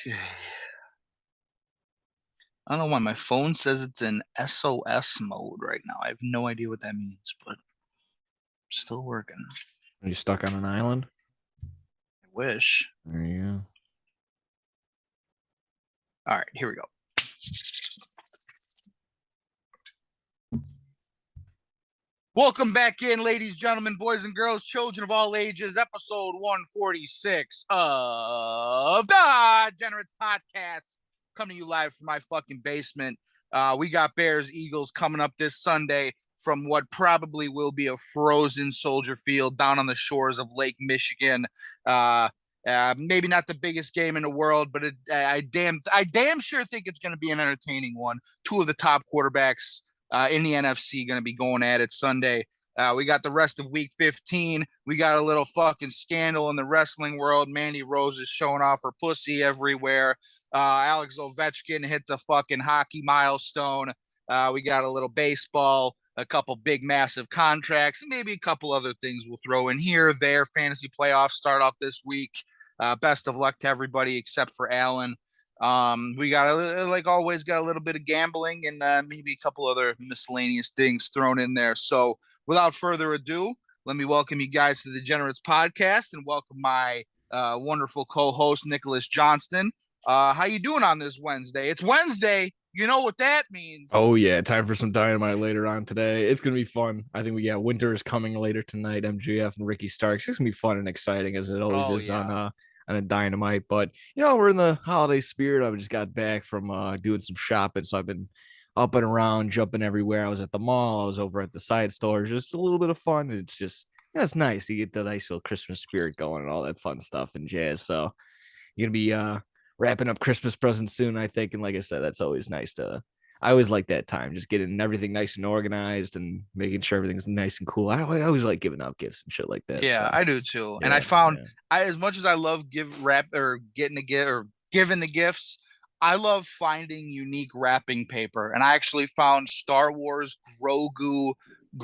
I don't know why my phone says it's in SOS mode right now. I have no idea what that means, but still working. Are you stuck on an island? I wish. There you go. All right, here we go. Welcome back in, ladies, gentlemen, boys and girls, children of all ages, episode 146 of the Degenerates Podcast, coming to you live from my fucking basement. We got Bears Eagles coming up this Sunday from what probably will be a frozen Soldier Field down on the shores of Lake Michigan. Maybe not the biggest game in the world, but I damn sure think it's going to be an entertaining one. Two of the top quarterbacks in the NFC going to be going at it Sunday. We got the rest of week 15. We got a little fucking scandal in the wrestling world. Mandy Rose is showing off her pussy everywhere. Alex Ovechkin hits a fucking hockey milestone. We got a little baseball, a couple big, massive contracts, and maybe a couple other things we'll throw in here. There, fantasy playoffs start off this week. Best of luck to everybody except for Alan. We got like always got a little bit of gambling and maybe a couple other miscellaneous things thrown in there. So without further ado, let me welcome you guys to the Degenerates Podcast and welcome my wonderful co-host Nicholas Johnston. How you doing on this Wednesday? It's Wednesday. You know what that means. Oh yeah, time for some dynamite later on today. It's gonna be fun. I think winter is coming later tonight. MJF and Ricky Starks. It's gonna be fun and exciting as it always is on a dynamite. But we're in the holiday spirit. I just got back from doing some shopping, so I've been up and around, jumping everywhere. I was at the mall. I was over at the side stores. Just a little bit of fun. It's just it's nice to get the nice little Christmas spirit going and all that fun stuff and jazz. So you're gonna be wrapping up Christmas presents soon, I think. And like I said, that's always nice to. I always like that time, just getting everything nice and organized and making sure everything's nice and cool. I always like giving out gifts and shit like that. Yeah, So I do too. And I yeah, found yeah. as much as I love give wrap or getting a gift or giving the gifts, I love finding unique wrapping paper. And I actually found Star Wars Grogu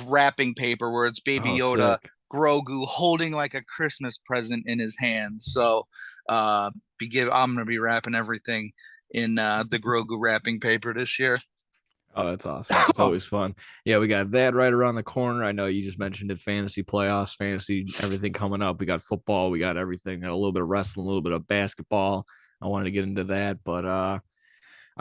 wrapping paper where it's Baby Oh, Yoda sick. Grogu holding like a Christmas present in his hand. So I'm gonna be wrapping everything in the Grogu wrapping paper this year. Oh, that's awesome. It's always fun. Yeah, we got that right around the corner. I know you just mentioned it, fantasy playoffs, fantasy, everything coming up. We got football, we got everything, got a little bit of wrestling, a little bit of basketball. I wanted to get into that, but I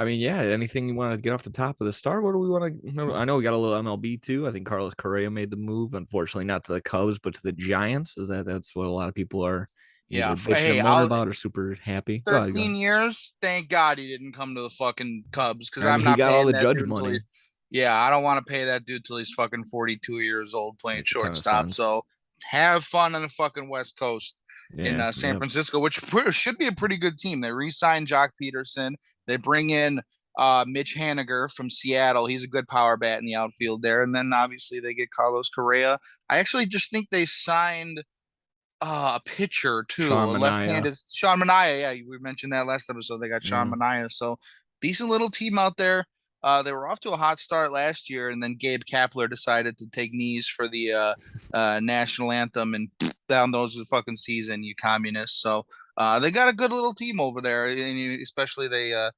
mean, yeah, anything you want to get off the top of the start? What do we want to? I know we got a little MLB too. I think Carlos Correa made the move. Unfortunately, not to the Cubs, but to the Giants. That's what a lot of people are Yeah. either bitching Hey, and moaning I'll about or super happy. Go ahead, go 13 ahead. years. Thank God he didn't come to the fucking Cubs because I mean, I'm he not got all paying the that Judge dude until he. money. Yeah, I don't want to pay that dude till he's fucking 42 years old playing Makes a ton of shortstop. sense. So have fun on the fucking West Coast in Yeah, San yep. Francisco, which should be a pretty good team. They re-signed Jock Peterson. They bring in Mitch Haniger from Seattle. He's a good power bat in the outfield there. And then obviously they get Carlos Correa. I actually just think they signed a pitcher too, Sean a Mania. left-handed Sean Mania. Yeah, we mentioned that last episode. They got Sean Yeah. Mania, so decent little team out there. They were off to a hot start last year, and then Gabe Kapler decided to take knees for the national anthem, and down those the fucking season, you communists. So they got a good little team over there, and especially they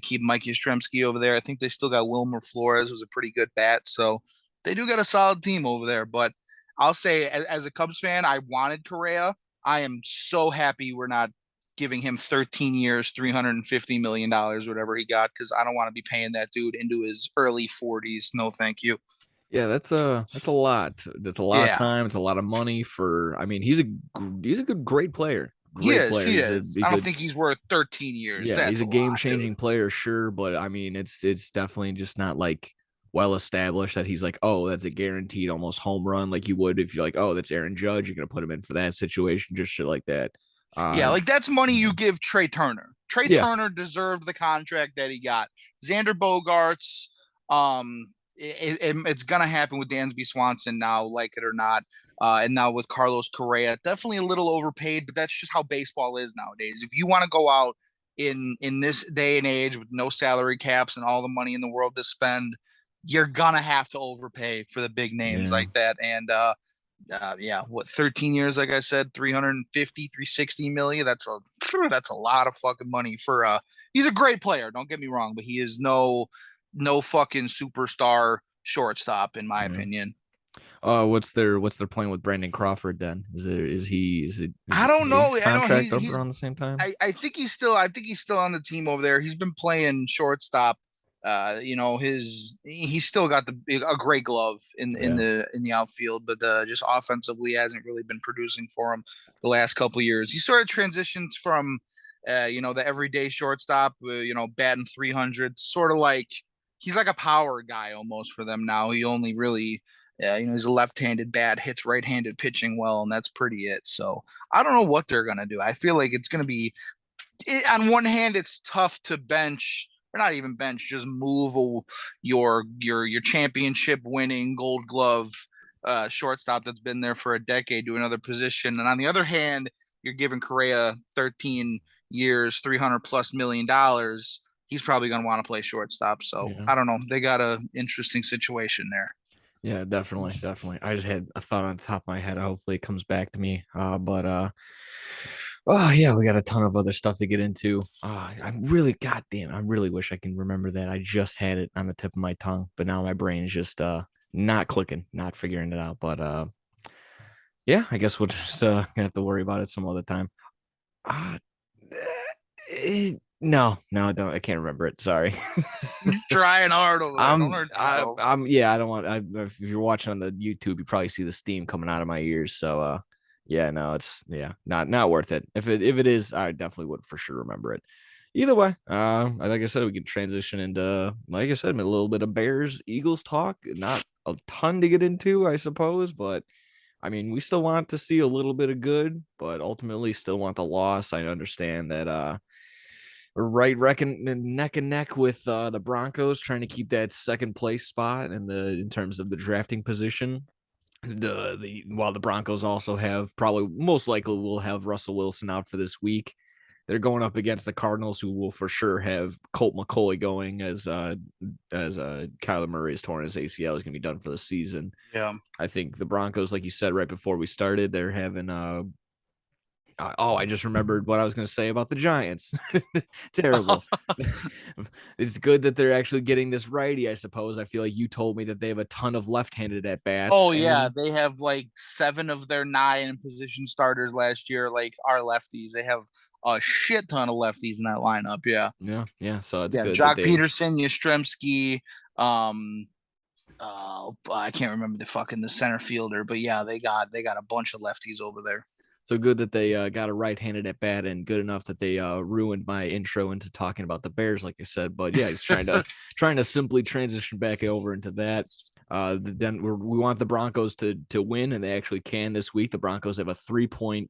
keep Mike Yastrzemski over there. I think they still got Wilmer Flores, who's a pretty good bat. So they do got a solid team over there, but. I'll say, as a Cubs fan, I wanted Correa. I am so happy we're not giving him 13 years, $350 million, whatever he got, because I don't want to be paying that dude into his early 40s. No, thank you. Yeah, that's a lot. That's a lot of Yeah, time. It's a lot of money for. I mean, he's a good, great player. he Great is. player. He He's a is. I he's don't a think he's worth 13 years. yeah, That's he's a a game lot, dude. changing player, sure. But I mean, it's definitely just not like well established that he's like, oh, that's a guaranteed almost home run like you would if you're like, oh, that's Aaron Judge. You're gonna put him in for that situation, just shit like that. Yeah, Uh, like that's money yeah, you give Trey Turner. Trey yeah, Turner deserved the contract that he got. Xander Bogarts, it's gonna happen with Dansby Swanson now, like it or not. And now with Carlos Correa, definitely a little overpaid, but that's just how baseball is nowadays. If you want to go out in this day and age with no salary caps and all the money in the world to spend, you're gonna have to overpay for the big names yeah. like that. And yeah, what 13 years, like I said, 350, 360 million. That's a That's a lot of fucking money for he's a great player, don't get me wrong, but he is no fucking superstar shortstop in my Yeah. opinion. What's their plan with Brandon Crawford then? Is I don't his know. I know contract up around the same time? I think he's still on the team over there. He's been playing shortstop. He's still got a great glove Yeah. in the outfield, but just offensively hasn't really been producing for him the last couple years. He sort of transitions from the everyday shortstop, batting 300, sort of like he's like a power guy almost for them now. He only really he's a left-handed bat, hits right-handed pitching well, and that's pretty it. So I don't know what they're gonna do. I feel like it's gonna be on one hand, it's tough to bench or not even bench, just move your championship winning Gold Glove shortstop that's been there for a decade to another position, and on the other hand, you're giving Correa 13 years, $300+ million. He's probably gonna want to play shortstop. So Yeah. I don't know. They got a interesting situation there. Yeah, definitely, definitely. I just had a thought on the top of my head. Hopefully it comes back to me. But oh yeah, we got a ton of other stuff to get into. I'm really, goddamn, I really wish I can remember that. I just had it on the tip of my tongue, but now my brain is just not clicking, not figuring it out. But yeah, I guess we'll just gonna have to worry about it some other time. Uh, no, I don't. I can't remember it. Sorry. You're trying hard over there. Don't hurt yourself. Yeah, I don't want. If you're watching on the YouTube, you probably see the steam coming out of my ears. So, yeah, no, it's not worth it. If it is, I definitely would for sure remember it. Either way, like I said, we can transition into, like I said, a little bit of Bears Eagles talk. Not a ton to get into, I suppose, but I mean, we still want to see a little bit of good, but ultimately still want the loss. I understand that we're right reckon neck and neck with the Broncos, trying to keep that second place spot in terms of the drafting position. The while the Broncos also have probably most likely will have Russell Wilson out for this week. They're going up against the Cardinals, who will for sure have Colt McCoy going as Kyler Murray is torn his ACL, is going to be done for the season. Yeah. I think the Broncos, like you said right before we started, they're having oh, I just remembered what I was going to say about the Giants. Terrible. It's good that they're actually getting this righty, I suppose. I feel like you told me that they have a ton of left-handed at bats, Oh yeah, and they have like 7 of their 9 position starters last year like are lefties. They have a shit ton of lefties in that lineup. Yeah. yeah. So it's Yeah, good that Jock they, Peterson, Yastrzemski, um I can't remember the center fielder, but yeah, they got a bunch of lefties over there. so good that they got a right-handed at bat, and good enough that they ruined my intro into talking about the Bears, like I said. But yeah, he's trying to simply transition back over into that. Then we want the Broncos to win, and they actually can this week. The Broncos have a 3-point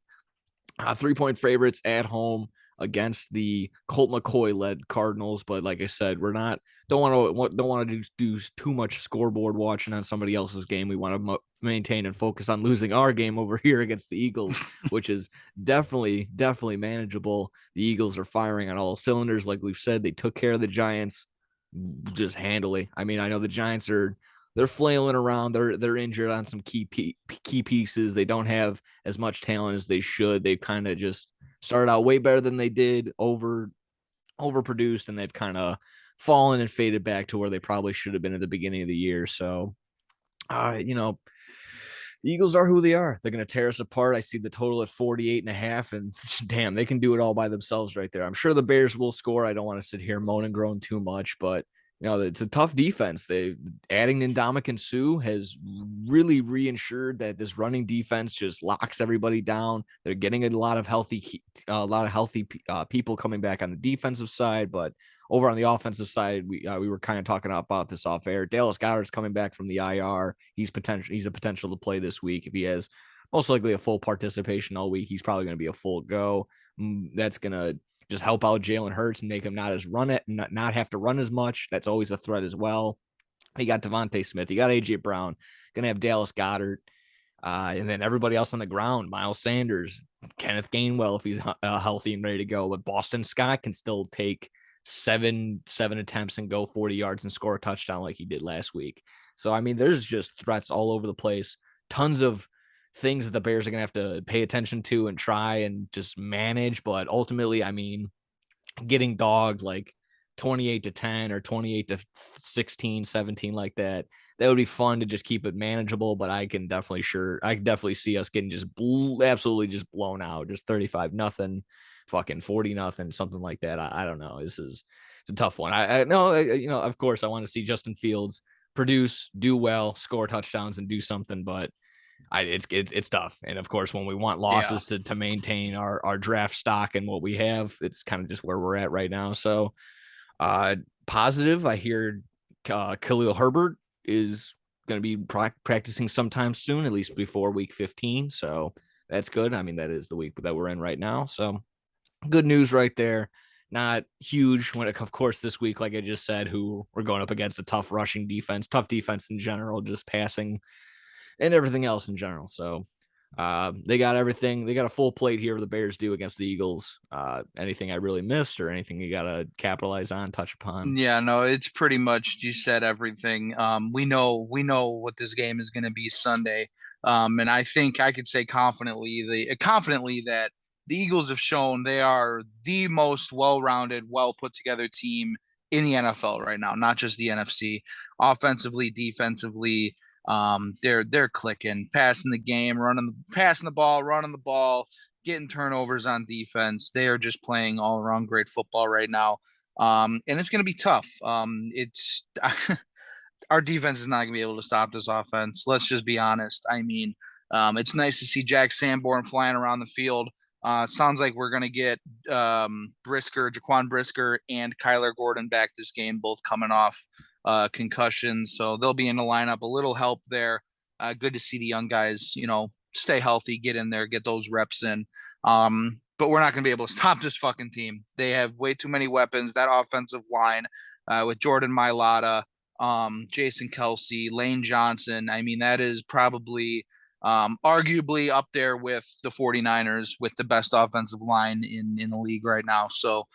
favorites at home against the Colt McCoy led Cardinals. But like I said, we're not don't want to do too much scoreboard watching on somebody else's game. We want to maintain and focus on losing our game over here against the Eagles, which is definitely manageable. The Eagles are firing on all cylinders. Like we've said, they took care of the Giants just handily. I mean, I know the Giants they're flailing around. They're injured on some key pieces. They don't have as much talent as they should. They've kind of just started out way better than they did, overproduced, and they've kind of fallen and faded back to where they probably should have been at the beginning of the year. So, the Eagles are who they are. They're going to tear us apart. I see the total at 48.5, and damn, they can do it all by themselves right there. I'm sure the Bears will score. I don't want to sit here moan and groan too much, but it's a tough defense. They adding Ndamukong Suh has really reinsured that this running defense just locks everybody down. They're getting a lot of healthy people coming back on the defensive side, but over on the offensive side, we were kind of talking about this off air. Dallas Goedert's coming back from the IR. He's a potential to play this week. If he has most likely a full participation all week, he's probably going to be a full go. That's going to just help out Jalen Hurts and make him not have to run as much. That's always a threat as well. You got Devontae Smith. You got AJ Brown. Going to have Dallas Goedert. And then everybody else on the ground, Miles Sanders, Kenneth Gainwell, if he's healthy and ready to go. But Boston Scott can still take seven attempts and go 40 yards and score a touchdown like he did last week. So, I mean, there's just threats all over the place. Tons of things that the Bears are going to have to pay attention to and try and just manage. But ultimately, I mean, getting dogged like 28-10 or 28-16, 17 like that, that would be fun to just keep it manageable. But I can definitely see us getting just absolutely just blown out, just 35-0, fucking 40-0, something like that. I don't know. It's a tough one. I know, of course I want to see Justin Fields produce, do well, score touchdowns, and do something, but it's tough. And of course, when we want Yeah. losses to maintain our draft stock and what we have, it's kind of just where we're at right now. So, positive, I hear Khalil Herbert is going to be practicing sometime soon, at least before week 15. So that's good. I mean, that is the week that we're in right now. So good news right there. Not huge when it, of course, this week, like I just said, who we're going up against a tough rushing defense, tough defense in general, just passing and everything else in general. So they got everything. They got a full plate here. The Bears do against the Eagles. Anything I really missed or anything you got to capitalize on, touch upon? Yeah, no, it's pretty much you said everything. We know what this game is going to be Sunday. And I think I could say confidently that the Eagles have shown they are the most well-rounded, well put together team in the NFL right now, not just the NFC. Offensively, defensively, they're clicking, passing the game, passing the ball, running the ball, getting turnovers on defense. They are just playing all around great football right now. And it's going to be tough. It's our defense is not going to be able to stop this offense. Let's just be honest. I mean, it's nice to see Jack Sanborn flying around the field. It sounds like we're going to get Jaquan Brisker, and Kyler Gordon back this game, both coming off concussions. So they'll be in the lineup. A little help there. Good to see the young guys, stay healthy, get in there, get those reps in. But we're not going to be able to stop this fucking team. They have way too many weapons. That offensive line with Jordan Mailata, Jason Kelsey, Lane Johnson. I mean, that is probably arguably up there with the 49ers with the best offensive line in the league right now. So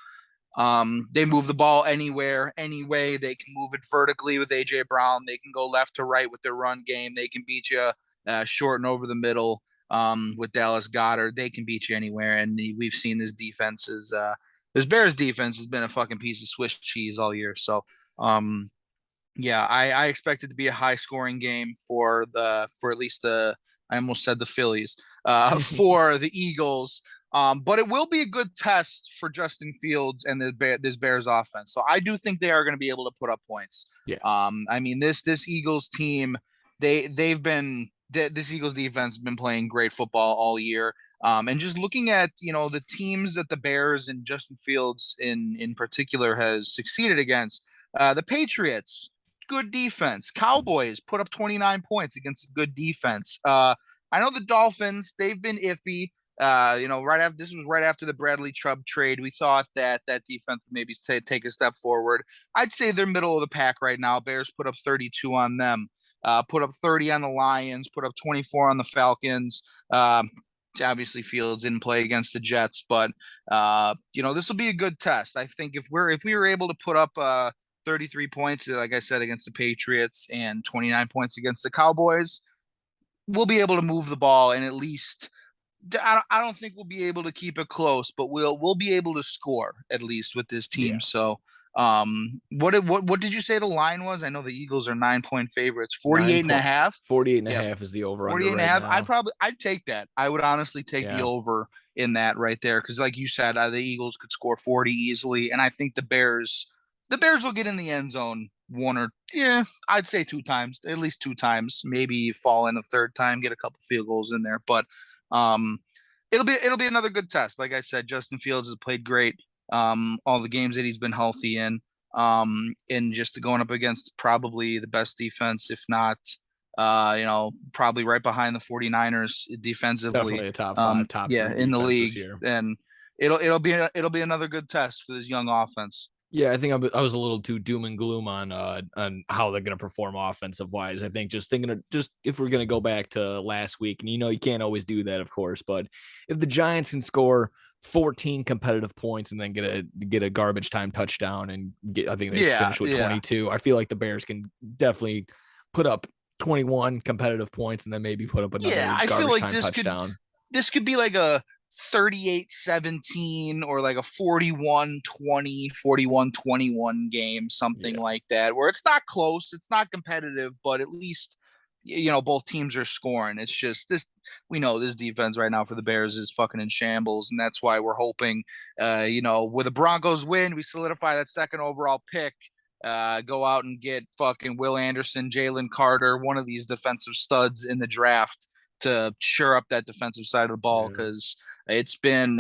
they move the ball anywhere, anyway. They can move it vertically with AJ Brown. They can go left to right with their run game. They can beat you short and over the middle with Dallas Goedert. They can beat you anywhere. And we've seen this Bears defense has been a fucking piece of Swiss cheese all year. So yeah, I expect it to be a high scoring game for at least I almost said the Phillies for the Eagles. But it will be a good test for Justin Fields and this Bears offense. So I do think they are going to be able to put up points. Yeah. I mean this Eagles team, this Eagles defense has been playing great football all year. And just looking at the teams that the Bears and Justin Fields in particular has succeeded against, the Patriots, good defense. Cowboys put up 29 points against a good defense. I know the Dolphins, they've been iffy. This was right after the Bradley Chubb trade. We thought that defense would maybe take a step forward. I'd say they're middle of the pack right now. Bears put up 32 on them. Put up 30 on the Lions. Put up 24 on the Falcons. Obviously, Fields didn't play against the Jets, but this will be a good test. I think if we were able to put up 33 points, like I said, against the Patriots and 29 points against the Cowboys, we'll be able to move the ball and at least I don't think we'll be able to keep it close, but we'll be able to score at least with this team. Yeah. So what did you say the line was? I know the Eagles are 9-point favorites. 9 48 and a half. 48 and a Yeah, half is the over 48 under and a right half. now. I'd take that. I would honestly take the Yeah. over in that right there. Cause like you said, the Eagles could score 40 easily. And I think the Bears will get in the end zone I'd say two times, at least two times, maybe fall in a third time, get a couple field goals in there. But um it'll be another good test. Like I said, Justin Fields has played great all the games that he's been healthy in. And just going up against probably the best defense, if not probably right behind the 49ers defensively. Definitely a top 5, top Yeah, 3 in the defense league. this year. And it'll be another good test for this young offense. Yeah, I think I was a little too doom and gloom on how they're going to perform offensive wise. I think just thinking of just if we're going to go back to last week, and you can't always do that, of course, but if the Giants can score 14 competitive points and then get a garbage time touchdown and I think they Yeah, finished with yeah. 22. I feel like the Bears can definitely put up 21 competitive points and then maybe put up Yeah, another I feel garbage like time touchdown. this could be like a 38-17 or like a 41-20, 41-21 game, something Yeah. like that, where it's not close, it's not competitive, but at least both teams are scoring. It's just this we know this defense right now for the Bears is fucking in shambles, and that's why we're hoping with the Broncos win, we solidify that second overall pick. Go out and get fucking Will Anderson, Jalen Carter, one of these defensive studs in the draft to shore up that defensive side of the ball Yeah. because it's been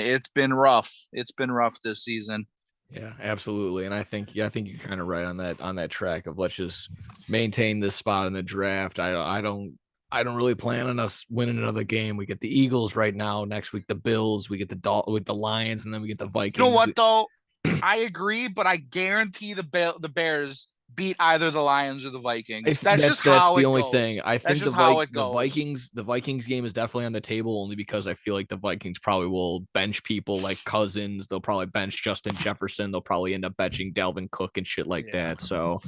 rough. It's been rough this season. Yeah, absolutely. And I think you're kind of right on that track of let's just maintain this spot in the draft. I don't really plan on us winning another game. We get the Eagles right now. Next week the Bills. We get with the Lions, and then we get the You know Vikings. what though? I agree, but I guarantee the Bears beat either the Lions or the Vikings. That's just That's how the it only goes. thing. I That's think just how it goes. The Vikings game is definitely on the table only because I feel like the Vikings probably will bench people like Cousins. They'll probably bench Justin Jefferson. They'll probably end up benching Dalvin Cook and shit like Yeah. that. So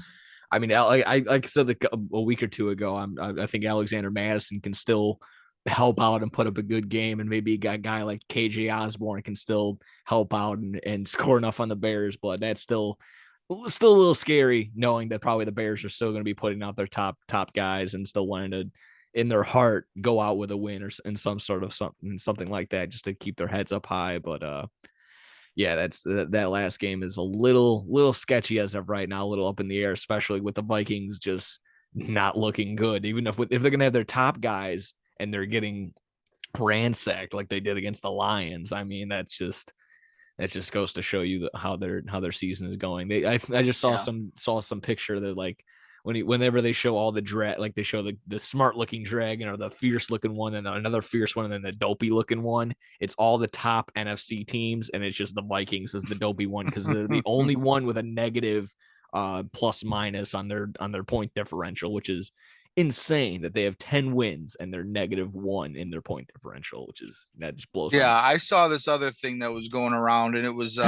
I mean, I like I said a week or two ago, I think Alexander Madison can still help out and put up a good game, and maybe a guy like KJ Osborne can still help out and score enough on the Bears, but that's still a little scary knowing that probably the Bears are still going to be putting out their top guys and still wanting to in their heart go out with a win or in some sort of something like that just to keep their heads up high. But yeah, that last game is a little sketchy as of right now, a little up in the air, especially with the Vikings just not looking good. Even if they're gonna have their top guys and they're getting ransacked like they did against the Lions, I mean that just goes to show you how their season is going. I just Yeah. saw some picture that like whenever they show all the like they show the smart looking dragon or the fierce looking one and another fierce one and then the dopey looking one. It's all the top NFC teams and it's just the Vikings as the dopey one because they're the only one with a negative plus minus on their point differential, which is insane that they have 10 wins and they're -1 in their point differential, which is that just blows my Yeah, mind. I saw this other thing that was going around, and it was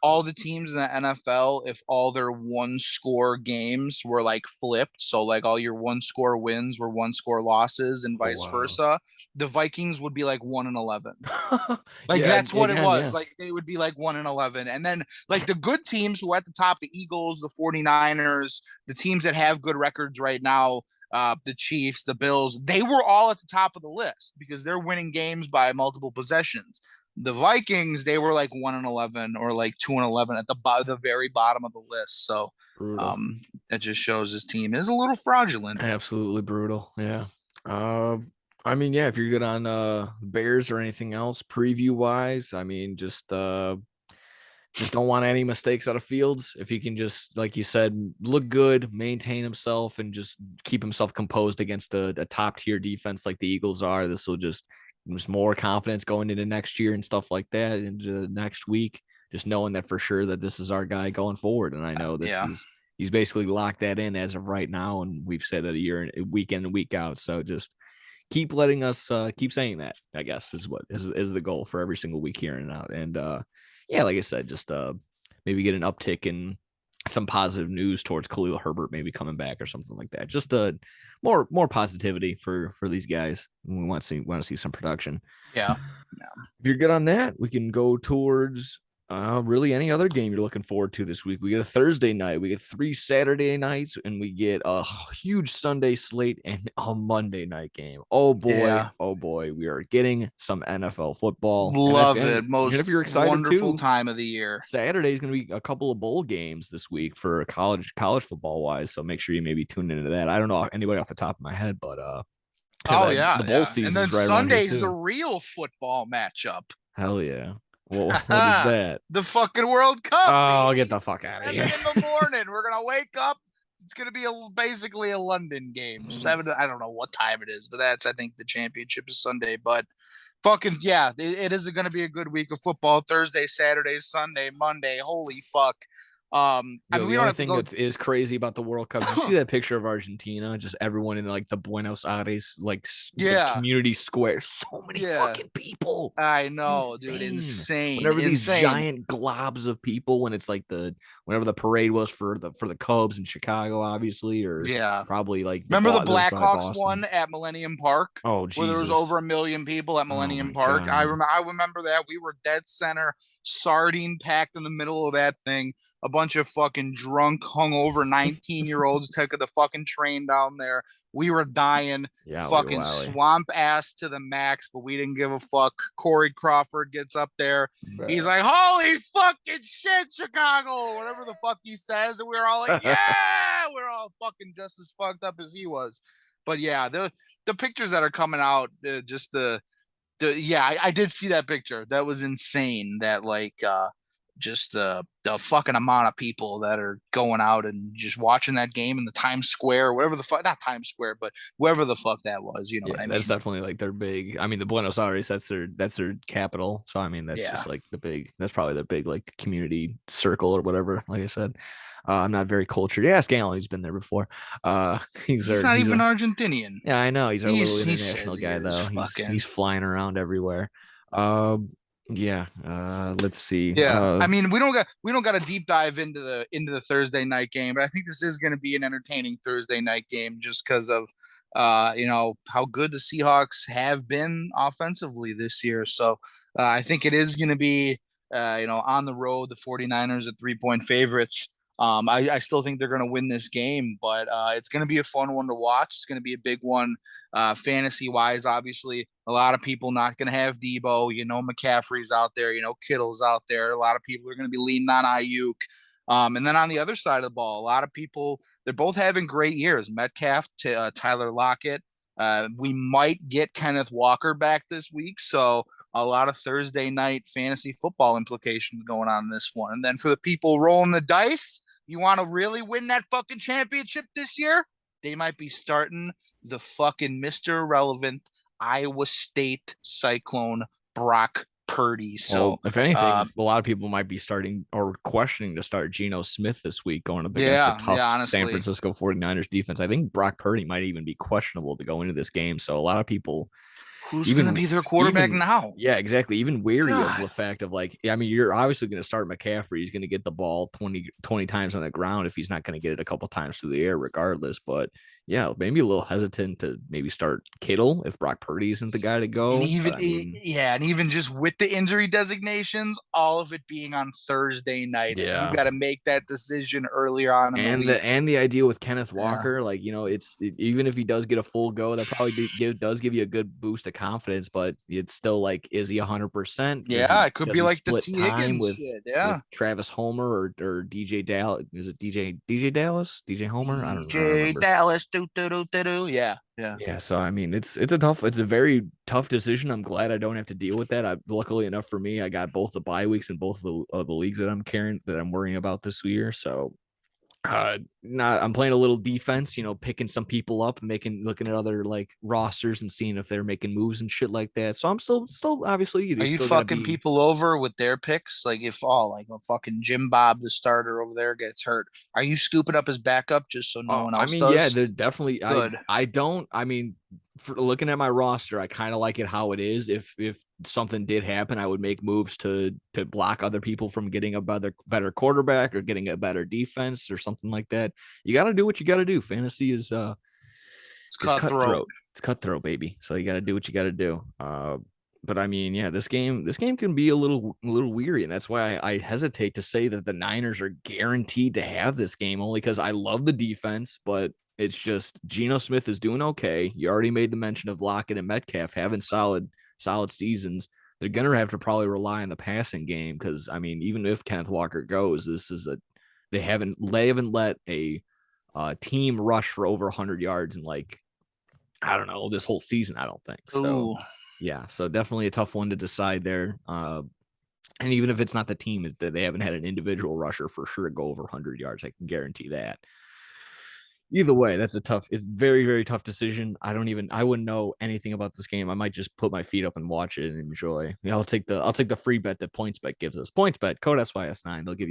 all the teams in the NFL, if all their one score games were like flipped, so like all your one score wins were one score losses and Oh vice wow. versa, the Vikings would be like 1-11. Like Yeah, that's what it again, was. yeah. Like they would be like 1-11. And then like the good teams who are at the top, the Eagles, the 49ers, the teams that have good records right now, the Chiefs, the Bills, they were all at the top of the list because they're winning games by multiple possessions. The Vikings, they were like 1-11 or like 2-11 at the very bottom of the list. So Brutal. um, that just shows his team is a little fraudulent. Absolutely brutal. Yeah. Uh, I mean, yeah, if you're good on Bears or anything else preview wise, I mean, just don't want any mistakes out of Fields. If he can just, like you said, look good, maintain himself, and just keep himself composed against a top tier defense like the Eagles are, this will just more confidence going into next year and stuff like that into next week. Just knowing that for sure that this is our guy going forward, and I know Yeah. he's basically locked that in as of right now, and we've said that a year, week in and week out. So just keep letting us keep saying that, I guess, is what is the goal for every single week here and out. And yeah, like I said, just maybe get an uptick in some positive news towards Khalil Herbert maybe coming back or something like that. Just more positivity for these guys. We want to see some production. Yeah. If you're good on that, we can go towards really any other game you're looking forward to this week. We get a Thursday night, we get 3 Saturday nights, and we get a huge Sunday slate and a Monday night game. Yeah. Oh boy, we are getting some NFL football. Love And it. even if Most you're excited wonderful too, time of the year. Saturday is going to be a couple of bowl games this week for college football wise. So make sure you maybe tune into that. I don't know anybody off the top of my head, but Oh that yeah, the bowl yeah. And then season's right around here Sunday's the too. real football matchup. Hell yeah. Well, what is that? The fucking World Cup, Oh, get baby. the fuck out of 7 here. in the morning. We're gonna wake up. It's gonna be basically a London game. 7. I don't know what time it is, but that's I think the championship is Sunday. But fucking yeah, it is gonna be a good week of football. Thursday, Saturday, Sunday, Monday. Holy fuck! I Yo, mean, the we don't only have to thing go. that is crazy about the World Cup, you see that picture of Argentina, just everyone in like the Buenos Aires like Yeah, community square, so many yeah. fucking people. I know, dude. Insane. Insane, Whenever these insane. giant globs of people, when it's like whenever the parade was for the Cubs in Chicago, obviously, or Yeah. probably like Remember the there's probably Blackhawks Boston. one at Millennium Park, Oh where there was over Jesus. 1 million people at Oh Millennium my Park? God. I remember that. We were dead center, sardine packed in the middle of that thing. A bunch of fucking drunk, hungover 19-year-olds took the fucking train down there. We were dying, Yowie fucking wowie. swamp ass to the max, but we didn't give a fuck. Corey Crawford gets up there. He's like, "Holy fucking shit, Chicago!" Whatever the fuck he says, and we were all like, "Yeah!" We're all fucking just as fucked up as he was. But yeah, the pictures that are coming out, just yeah, I did see that picture. That was insane. That like just the fucking amount of people that are going out and just watching that game in the Times Square, whatever the fuck, not Times Square, but wherever the fuck that was. You know Yeah, what I that's mean? definitely like their big. I mean, the Buenos Aires, that's their capital. So I mean, that's Yeah. just like that's probably the big like community circle or whatever. Like I said, I'm not very cultured. Yeah, ask Alan, he's been there before. He's He's our not he's even a Argentinian. yeah, I know he's our little He international says he guy is though. He's fucking. flying around everywhere. Um, yeah. Let's see. Yeah, I mean, we don't got a deep dive into the Thursday night game, but I think this is going to be an entertaining Thursday night game just because of how good the Seahawks have been offensively this year. So I think it is going to be on the road. The 49ers are 3-point favorites. I still think they're going to win this game, but it's going to be a fun one to watch. It's going to be a big one, fantasy wise. Obviously, a lot of people not going to have Debo. McCaffrey's out there. Kittle's out there. A lot of people are going to be leaning on Ayuk. And then on the other side of the ball, a lot of people, they're both having great years. Metcalf, Tyler Lockett. We might get Kenneth Walker back this week. So a lot of Thursday night fantasy football implications going on in this one. And then for the people rolling the dice, you want to really win that fucking championship this year? They might be starting the fucking Mr. Irrelevant Iowa State Cyclone Brock Purdy. Well, So, if uh, anything, a lot of people might be starting or questioning to start Geno Smith this week going up against a yeah, tough yeah, San honestly, Francisco 49ers defense. I think Brock Purdy might even be questionable to go into this game. So a lot of people who's going to even be their quarterback even now? yeah, exactly. Even weary of the God. fact of like, yeah, I mean, you're obviously going to start McCaffrey. He's going to get the ball 20 times on the ground if he's not going to get it a couple times through the air, regardless. But yeah, maybe a little hesitant to maybe start Kittle if Brock Purdy isn't the guy to And go. But even I mean, yeah, and even just with the injury designations, all of it being on Thursday nights, you yeah, got to make that decision earlier on in the and week. the idea with Kenneth Yeah, Walker, like even if he does get a full go, that probably does give you a good boost of confidence. But it's still like, is he 100%? yeah, it could Does be he like the split T time Higgins with shit. Yeah, Travis Homer or DJ Dallas? Is it DJ Dallas? DJ Homer? I don't DJ remember. Dallas, do do do do do. Yeah, yeah. Yeah, so I mean, it's a very tough decision. I'm glad I don't have to deal with that. Luckily enough for me, I got both the bye weeks and both the leagues that I'm worrying about this year. So not I'm playing a little defense, picking some people up and looking at other like rosters and seeing if they're making moves and shit like that. So I'm still obviously Are they you still gotta fucking be. people over with their picks? Like if like a fucking Jim Bob, the starter over there, gets hurt, are you scooping up his backup just so no Oh, one I else mean, yeah, does? there's definitely Good. I don't I mean, for looking at my roster, I kind of like it how it is. If something did happen, I would make moves to block other people from getting a better quarterback or getting a better defense or something like that. You got to do what you got to do. Fantasy It's is cutthroat. cutthroat. It's cutthroat, baby. So you got to do what you got to do. But I mean, yeah, this game can be a little weary, and that's why I hesitate to say that the Niners are guaranteed to have this game, only because I love the defense, but it's just Geno Smith is doing okay. You already made the mention of Lockett and Metcalf having solid seasons. They're gonna have to probably rely on the passing game because I mean, even if Kenneth Walker goes, they haven't let a team rush for over 100 yards in like I don't know this whole season. I don't think so. Ooh. Yeah, so definitely a tough one to decide there. And even if it's not the team, they haven't had an individual rusher for sure to go over 100 yards. I can guarantee that. Either way, it's very, very tough decision. I wouldn't know anything about this game. I might just put my feet up and watch it and enjoy. Yeah, I'll take the free bet that PointsBet gives us. PointsBet, code SYS9. They'll give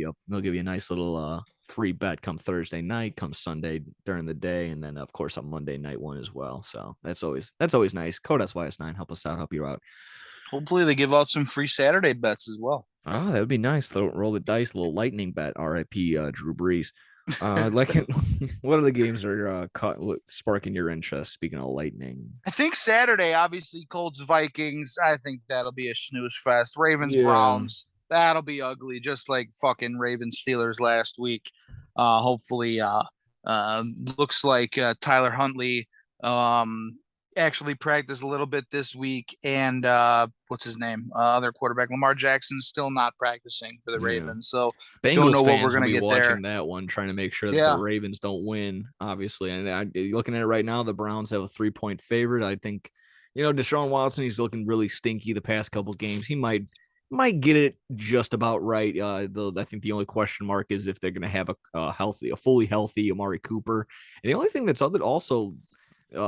you a nice little free bet come Thursday night, come Sunday during the day, and then of course on Monday night one as well. So that's always nice. Code SYS9, help us out, help you out. Hopefully, they give out some free Saturday bets as well. Oh, that would be nice. Roll the dice, a little lightning bet. R.I.P. Drew Brees. Like, what other games are sparking your interest? Speaking of lightning, I think Saturday, obviously, Colts Vikings. I think that'll be a snooze fest. Ravens yeah, Browns. That'll be ugly, just like fucking Ravens Steelers last week. Hopefully, uh, looks like Tyler Huntley actually practiced a little bit this week, and what's his name? Other quarterback Lamar Jackson's still not practicing for the yeah. Ravens, so don't Bengals know what we're fans will gonna be get watching there. that one, trying to make sure that the Yeah, Ravens don't win, obviously. And looking at it right now, the Browns have a 3-point favorite. I think, Deshaun Watson, he's looking really stinky the past couple games. He might get it just about right. I think the only question mark is if they're going to have a fully healthy Amari Cooper. And the only thing that's also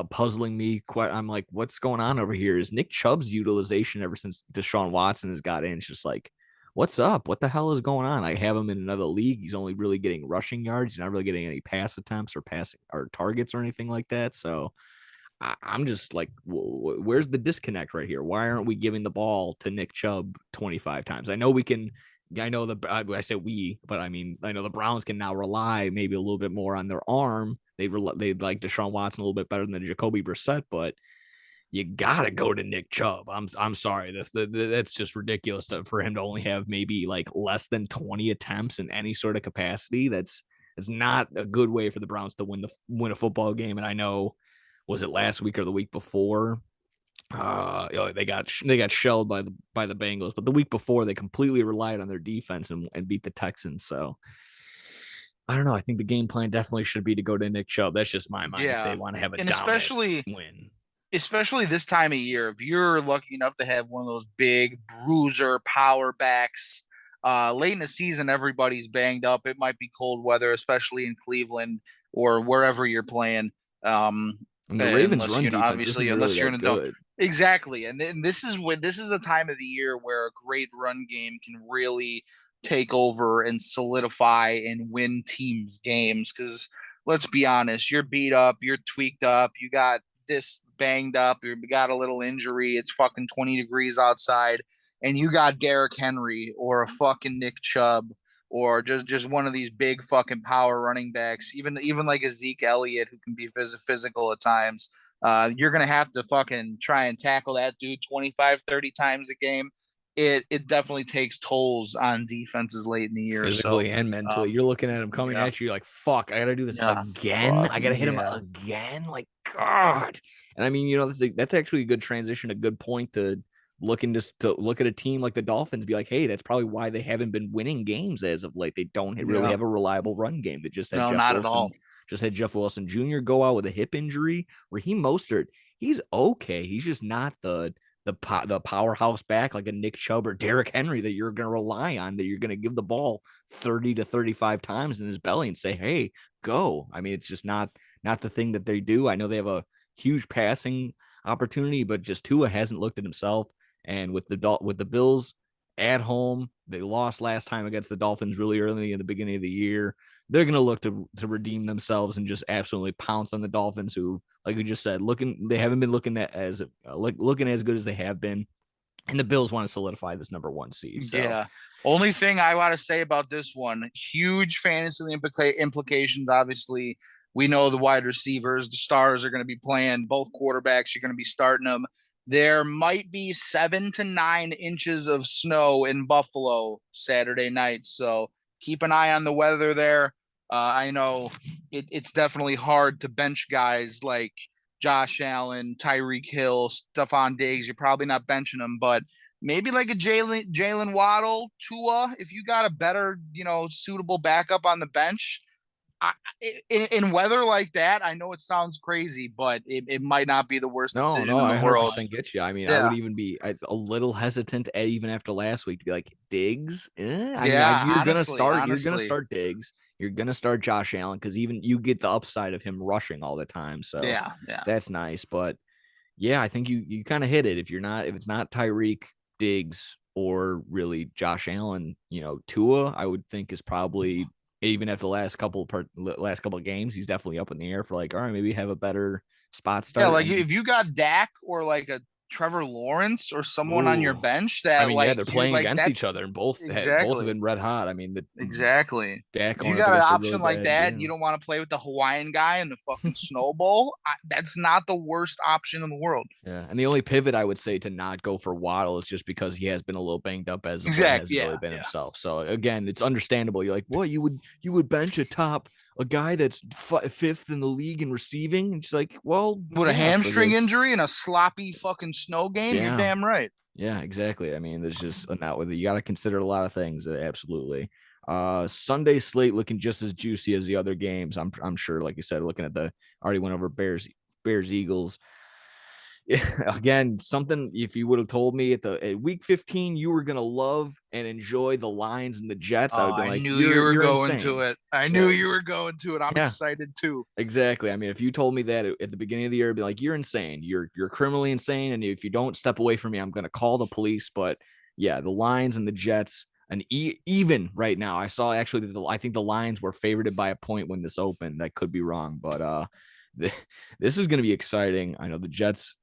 puzzling me quite, I'm like, what's going on over here? Is Nick Chubb's utilization ever since Deshaun Watson has got in? It's just like, what's up? What the hell is going on? I have him in another league. He's only really getting rushing yards. He's not really getting any pass attempts or passing or targets or anything like that. So I'm just like, where's the disconnect right here? Why aren't we giving the ball to Nick Chubb 25 times? I know we can. I know I said we, but I mean, I know the Browns can now rely maybe a little bit more on their arm. They like Deshaun Watson a little bit better than Jacoby Brissett, but you gotta go to Nick Chubb. I'm sorry, that's just ridiculous for him to only have maybe like less than 20 attempts in any sort of capacity. That's not a good way for the Browns to win a football game. And I know, was it last week or the week before? They got shelled by the Bengals, but the week before they completely relied on their defense and beat the Texans. So I don't know. I think the game plan definitely should be to go to Nick Chubb. That's just my mind if they yeah, want to have a and dominant win. especially this time of year, if you're lucky enough to have one of those big bruiser power backs, late in the season, everybody's banged up. It might be cold weather, especially in Cleveland or wherever you're playing. Um, And the Ravens' unless run defense obviously, isn't really unless you're in that a dome. good. Exactly. And this is a time of the year where a great run game can really take over and solidify and win teams games. Because let's be honest, you're beat up, you're tweaked up, you got this banged up, you got a little injury, it's fucking 20 degrees outside, and you got Derrick Henry or a fucking Nick Chubb or just one of these big fucking power running backs, even like a Zeke Elliott who can be physical at times. You're gonna have to fucking try and tackle that dude 25, 30 times a game. It definitely takes tolls on defenses late in the year. So Physically and mentally. um, You're looking at him coming yeah, at you like, fuck, I gotta do this yeah, again. fuck I gotta hit him yeah, again. Like, God. And I mean, that's actually a good transition, a good point to to look at a team like the Dolphins, be like, hey, that's probably why they haven't been winning games as of late. They don't really yeah. have a reliable run game. They No, not at all. Just had Jeff Wilson Jr. go out with a hip injury. Raheem Mostert, he's okay. He's just not the powerhouse back like a Nick Chubb or Derrick Henry that you're going to rely on, that you're going to give the ball 30 to 35 times in his belly and say, hey, go. I mean, it's just not the thing that they do. I know they have a huge passing opportunity, but just Tua hasn't looked at himself. And with the Bills at home, they lost last time against the Dolphins really early in the beginning of the year. They're going to look to redeem themselves and just absolutely pounce on the Dolphins, who, like we just said, they haven't been looking looking as good as they have been, and the Bills want to solidify this number one seed. So Yeah. Only thing I want to say about this one, huge fantasy implications. Obviously, we know the wide receivers, the stars are going to be playing. Both quarterbacks, you're going to be starting them. There might be 7 to 9 inches of snow in Buffalo Saturday night, so keep an eye on the weather there. I know it's definitely hard to bench guys like Josh Allen, Tyreek Hill, Stephon Diggs. You're probably not benching them, but maybe like a Jalen Waddle, Tua, if you got a better, suitable backup on the bench. I, in weather like that, I know it sounds crazy, but it might not be the worst no, decision in I the world. 100% get you. I mean, I would Yeah. even be a little hesitant even after last week to be like Diggs. I mean, Yeah. you're Honestly, gonna honestly. start Diggs. you're gonna start Josh Allen because even you get the upside of him rushing all the time. So Yeah, yeah. that's nice. But yeah, I think you kind of hit it. If it's not Tyreek, Diggs, or really Josh Allen, Tua, I would think is probably, even after the last couple of games, he's definitely up in the air for like, all right, maybe have a better spot Yeah, start. like And if you got Dak or like a Trevor Lawrence or someone on your ooh, bench I that mean, yeah, like they're you playing like against each that's other, and both have exactly. been red hot. I mean, the Exactly. Dak If you going up got an against a really option like bad, that, yeah. you don't want to play with the Hawaiian guy in the fucking Snow Bowl. That's not the worst option in the world. Yeah, and the only pivot I would say to not go for Waddle is just because he has been a little banged up as of late, Exactly. hasn't Yeah. really been Yeah. himself. So again, it's understandable. You're like, well, you would bench a guy that's fifth in the league in receiving, and she's like, well, With a yeah, for hamstring the injury and a sloppy fucking snow game, you're yeah, damn right. yeah, exactly. I mean, there's just not with it. You got to consider a lot of things. Absolutely. Sunday slate looking just as juicy as the other games. I'm sure, like you said, looking at the already went over Bears Eagles. Again, something if you would have told me at week 15 you were gonna love and enjoy the Lions and the Jets, I Oh, would be I like, knew you were you're going to insane. it. I knew Yeah, you were going to it. I'm yeah, excited too. exactly. I mean, if you told me that at the beginning of the year, I'd be like, you're insane. You're criminally insane, and if you don't step away from me, I'm gonna call the police. But yeah, the Lions and the Jets. And even right now, I saw actually that I think the Lions were favored by a point when this opened. I could be wrong, but this is going to be exciting. I know the Jets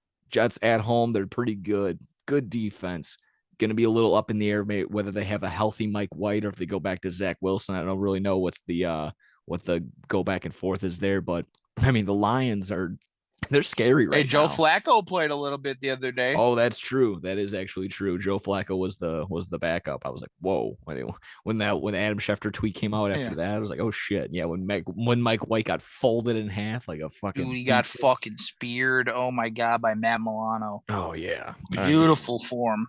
at home, they're pretty good. Good defense. Going to be a little up in the air whether they have a healthy Mike White or if they go back to Zach Wilson. I don't really know what the go back and forth is there, but I mean the Lions they're scary Hey, right Joe now. Flacco played a little bit the other day. Oh, that's true. That is actually true. Joe Flacco was the backup. I was like, whoa. When Adam Schefter tweet came out after Yeah. that, I was like, oh shit. Yeah, when Mike White got folded in half like a Dude, fucking he got beefcake. fucking speared. Oh my God, by Matt Milano. Oh yeah. I mean, Beautiful form.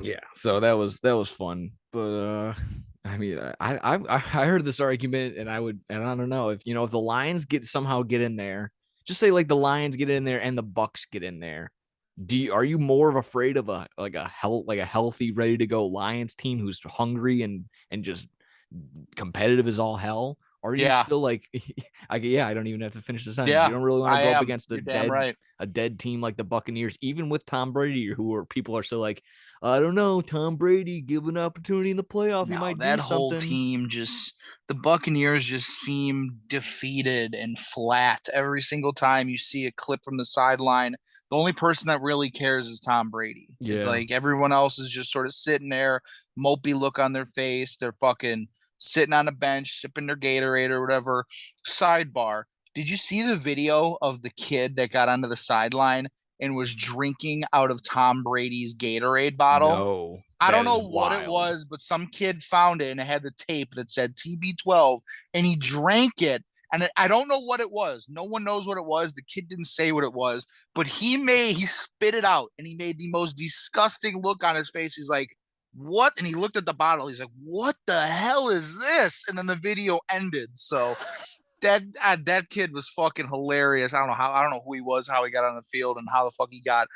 yeah. So that was fun. But I mean, I heard this argument and I don't know if the Lions somehow get in there, just say like the Lions get in there and the Bucks get in there. Are you more of afraid of a healthy, ready to go Lions team who's hungry and just competitive as all hell? Or are you Yeah. still like, I don't even have to finish the sentence. You Yeah, don't really want to I go up am. against You're damn right. a dead team like the Buccaneers, even with Tom Brady, people are still like, I don't know, Tom Brady, give an opportunity in the playoff, he No, might do that whole something. team the Buccaneers just seem defeated and flat every single time you see a clip from the sideline. The only person that really cares is Tom Brady. It's Yeah, like everyone else is just sort of sitting there, mopey look on their face. They're fucking sitting on a bench, sipping their Gatorade or whatever. Sidebar. Did you see the video of the kid that got onto the sideline and was drinking out of Tom Brady's Gatorade bottle? no, I don't that know is what it wild. was, but some kid found it and it had the tape that said TB12 and he drank it. And I don't know what it was. No one knows what it was. The kid didn't say what it was, but he spit it out and he made the most disgusting look on his face. He's like, what? And he looked at the bottle. He's like, what the hell is this? And then the video ended. So that kid was fucking hilarious. I don't know who he was, how he got on the field, and how the fuck he got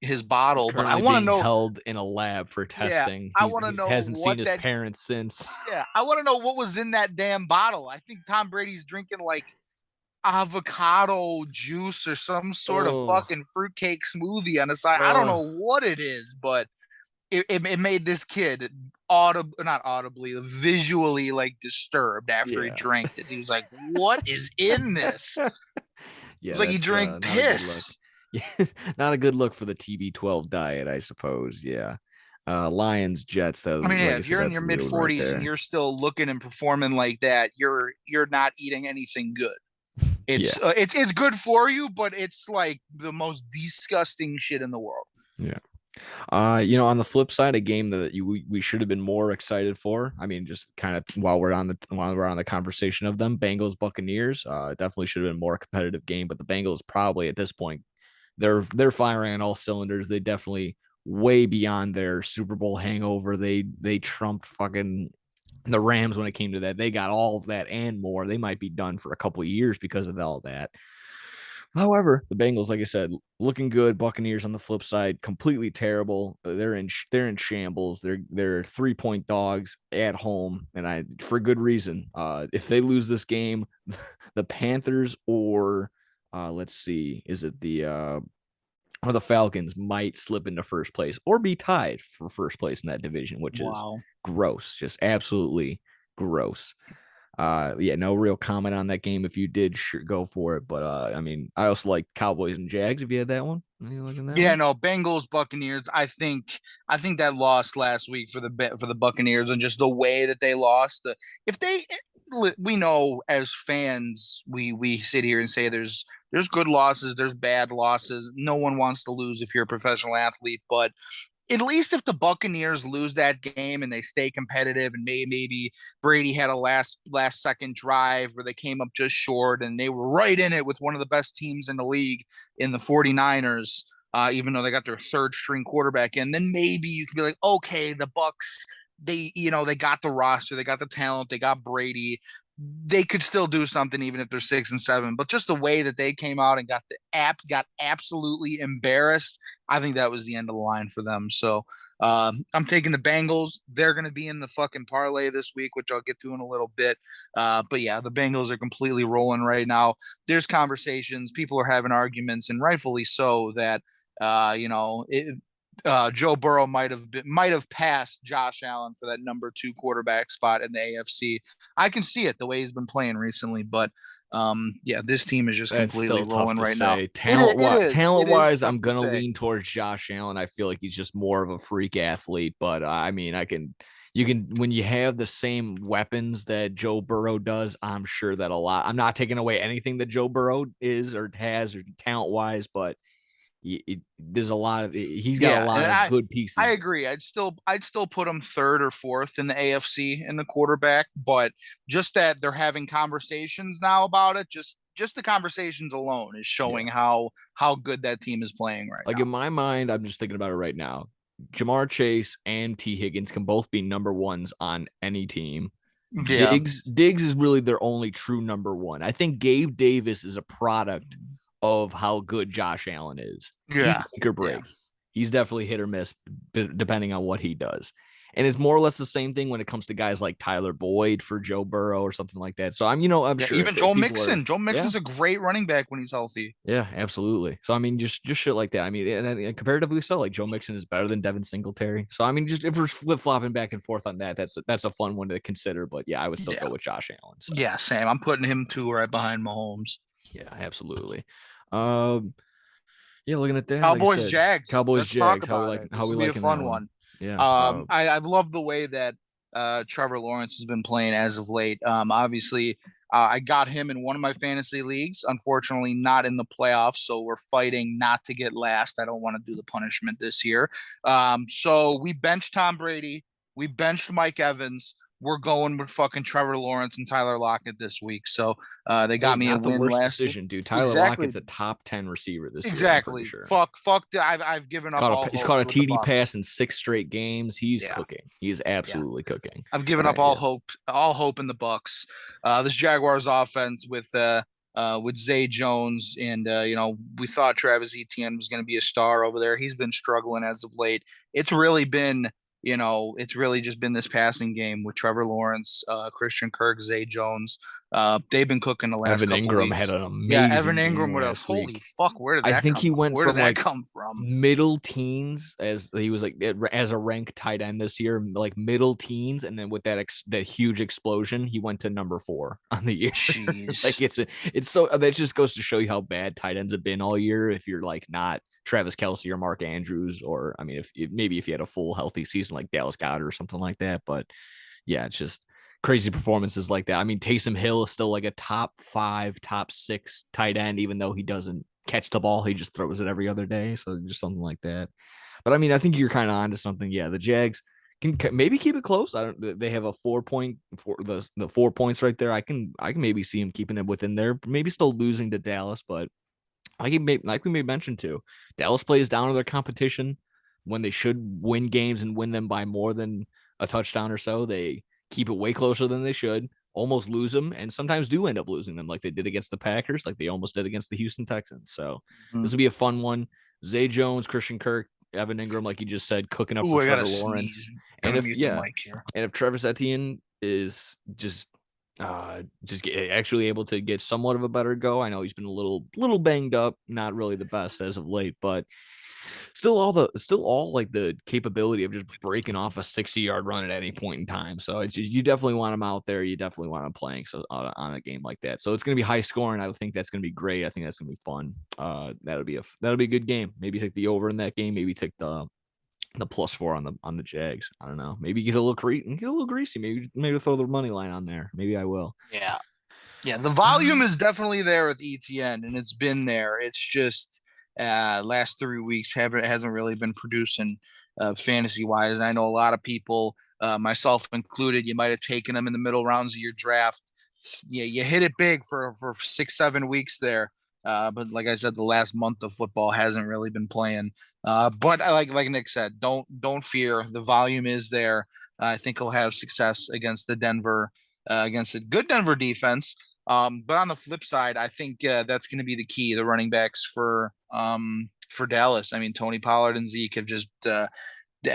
his bottle. But I Currently want to being know, held in a lab for yeah, testing. I want to He know hasn't seen what his that. parents since. Yeah, I want to know what was in that damn bottle. I think Tom Brady's drinking like avocado juice or some sort of Oh, fucking fruitcake smoothie on the side. I don't oh, know what it is, but it made this kid audible, not audibly, visually like disturbed after he yeah. drank this. He was like, "What is in this?" It Yeah, was like he that's drank not a good look. piss. Yeah, not a good look for the TB12 diet, I suppose. Yeah. Lions, Jets, I mean, yeah, like I if said, you're in that's your a mid good one right 40s and there. you're still looking and performing like that, you're not eating anything good. Yeah. It's good for you, but it's like the most disgusting shit in the world. Yeah. On the flip side, a game that we should have been more excited for. I mean, just kind of while we're on the conversation of them, Bengals Buccaneers. Definitely should have been a more competitive game, but the Bengals probably at this point they're firing on all cylinders. They definitely way beyond their Super Bowl hangover. They trumped fucking the Rams when it came to that. They got all of that and more. They might be done for a couple of years because of all that. However, the Bengals, like I said, looking good. Buccaneers on the flip side, completely terrible. They're in shambles. They're 3-point dogs at home, and I for good reason. If they lose this game, the Panthers or let's see, is it the or the Falcons might slip into first place or be tied for first place in that division, which is Wow. gross, just absolutely gross. Yeah, no real comment on that game. If you did, sure, go for it. But I mean, I also like Cowboys and Jags. If you had that one, you looking at that Yeah, one? no, Bengals Buccaneers. I think that loss last week for the Buccaneers and just the way that they lost. If they, we know as fans, we sit here and say there's good losses, there's bad losses. No one wants to lose if you're a professional athlete, but at least if the Buccaneers lose that game and they stay competitive and maybe Brady had a last second drive where they came up just short and they were right in it with one of the best teams in the league in the 49ers, even though they got their third string quarterback in, then maybe you could be like, okay, the Bucks, they got the roster, they got the talent, they got Brady. They could still do something even if they're 6-7. But just the way that they came out and got absolutely embarrassed, I think that was the end of the line for them. So I'm taking the Bengals. They're going to be in the fucking parlay this week, which I'll get to in a little bit. But yeah, the Bengals are completely rolling right now. There's conversations, people are having arguments, and rightfully so, that Joe Burrow might have passed Josh Allen for that number 2 quarterback spot in the AFC. I can see it the way he's been playing recently, but yeah, this team is just That's completely still tough rolling to right now. say. It Talent is wise, tough I'm to gonna say. lean towards Josh Allen. I feel like he's just more of a freak athlete. But I mean, you can when you have the same weapons that Joe Burrow does. I'm sure that a lot. I'm not taking away anything that Joe Burrow is or has or talent wise, but there's a lot of he's got a Yeah, and lot of good I pieces. agree. I'd still put him third or fourth in the AFC in the quarterback, but just that they're having conversations now about it, just the conversations alone is Yeah. showing how good that team is playing right Like now. in my mind, I'm just thinking about it right now. Jamar Chase and T. Higgins can both be number ones on any team. Yeah. Diggs is really their only true number one. I think Gabe Davis is a product of how good Josh Allen is. He's Yeah. make or Yeah. break. He's definitely hit or miss depending on what he does. And it's more or less the same thing when it comes to guys like Tyler Boyd for Joe Burrow or something like that. So I'm Yeah, sure even if Joe people are, Mixon. Joe yeah, Mixon's a great running back when he's healthy. yeah, absolutely. So I mean, just shit like that. I mean, and comparatively so, like Joe Mixon is better than Devin Singletary. So I mean, just if we're flip flopping back and forth on that, that's a fun one to consider. But yeah, I would still Yeah. go with Josh Allen. So Yeah, Sam. I'm putting him two right behind Mahomes. yeah, absolutely. Um, yeah, looking at that, like I Cowboys said, Jags. Cowboys Let's talk Jags. about it. How This we will be a liking that fun one? one. Yeah. I've loved the way that Trevor Lawrence has been playing as of late. Obviously, I got him in one of my fantasy leagues. Unfortunately, not in the playoffs, so we're fighting not to get last. I don't want to do the punishment this year. So we benched Tom Brady. We benched Mike Evans. We're going with fucking Trevor Lawrence and Tyler Lockett this week. So they Hey, got me a not the win worst last week. decision, dude. Tyler Exactly. Lockett's a top 10 receiver this year. I'm pretty Exactly. sure. Fuck. I've given up all He's caught hopes a with the TD pass Bucks. in 6 straight games. He's Yeah. cooking. He's Yeah. absolutely cooking. I've given up Yeah. all hope in the Bucks. This Jaguars offense with Zay Jones and we thought Travis Etienne was going to be a star over there. He's been struggling as of late. It's really been it's really just been this passing game with Trevor Lawrence, Christian Kirk, Zay Jones. They've been cooking the last Evan couple Ingram had weeks. an Yeah, Evan amazing game Ingram would have. last Holy week. fuck, where did I that think come he from? went Where did from that like come from? middle teens as he was like as a ranked tight end this year, like middle teens, and then with that huge explosion, he went to number 4 on the year. Jeez. Like it's so that just goes to show you how bad tight ends have been all year. If you're like not Travis Kelsey or Mark Andrews, or I mean, if you had a full healthy season like Dallas Goedert or something like that, but yeah, it's just crazy performances like that. I mean, Taysom Hill is still like a top 5, top 6 tight end, even though he doesn't catch the ball. He just throws it every other day. So just something like that. But I mean, I think you're kind of onto something. Yeah, the Jags can maybe keep it close. I don't. They have a 4 point for the 4 points right there. I can maybe see him keeping it within there. Maybe still losing to Dallas, but like we may mention too, Dallas plays down to their competition when they should win games and win them by more than a touchdown or so. They keep it way closer than they should. almost lose them and sometimes do end up losing them, like they did against the Packers, like they almost did against the Houston Texans. So this will be a fun one. Zay Jones, Christian Kirk, Evan Ingram, like you just said, cooking up Ooh, for I gotta Trevor Lawrence. sneeze. And Gonna if mute the yeah, mic here. and if Travis Etienne is actually able to get somewhat of a better go. I know he's been a little banged up, not really the best as of late, but still all like the capability of just breaking off a 60-yard run at any point in time. So it's just, you definitely want him out there. You definitely want him playing so on a game like that. So it's going to be high scoring. I think that's going to be great. I think that's going to be fun. That'll be a good game. Maybe take the over in that game. Maybe take the +4 on the Jags. I don't know. Maybe get a little greasy. Maybe throw the money line on there. Maybe I will. Yeah. Yeah, the volume is definitely there with ETN, and it's been there. It's just last 3 weeks hasn't really been producing fantasy wise. And I know a lot of people, myself included, you might have taken them in the middle rounds of your draft. Yeah, you hit it big for 6 7 weeks there. But like I said, the last month of football hasn't really been playing. But like Nick said, don't fear. The volume is there. I think he'll have success against a good Denver defense. But on the flip side, I think that's going to be the key, the running backs for Dallas. I mean, Tony Pollard and Zeke have just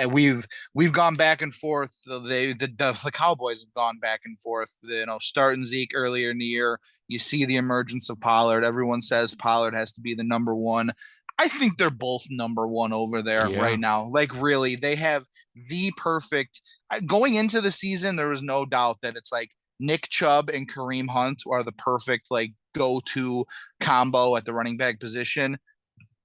we've gone back and forth. The Cowboys have gone back and forth. Starting Zeke earlier in the year, you see the emergence of Pollard. Everyone says Pollard has to be the number one. I think they're both number one over there right Yeah. now. Like really, they have the perfect. Going into the season, there was no doubt that it's like Nick Chubb and Kareem Hunt are the perfect like go-to combo at the running back position.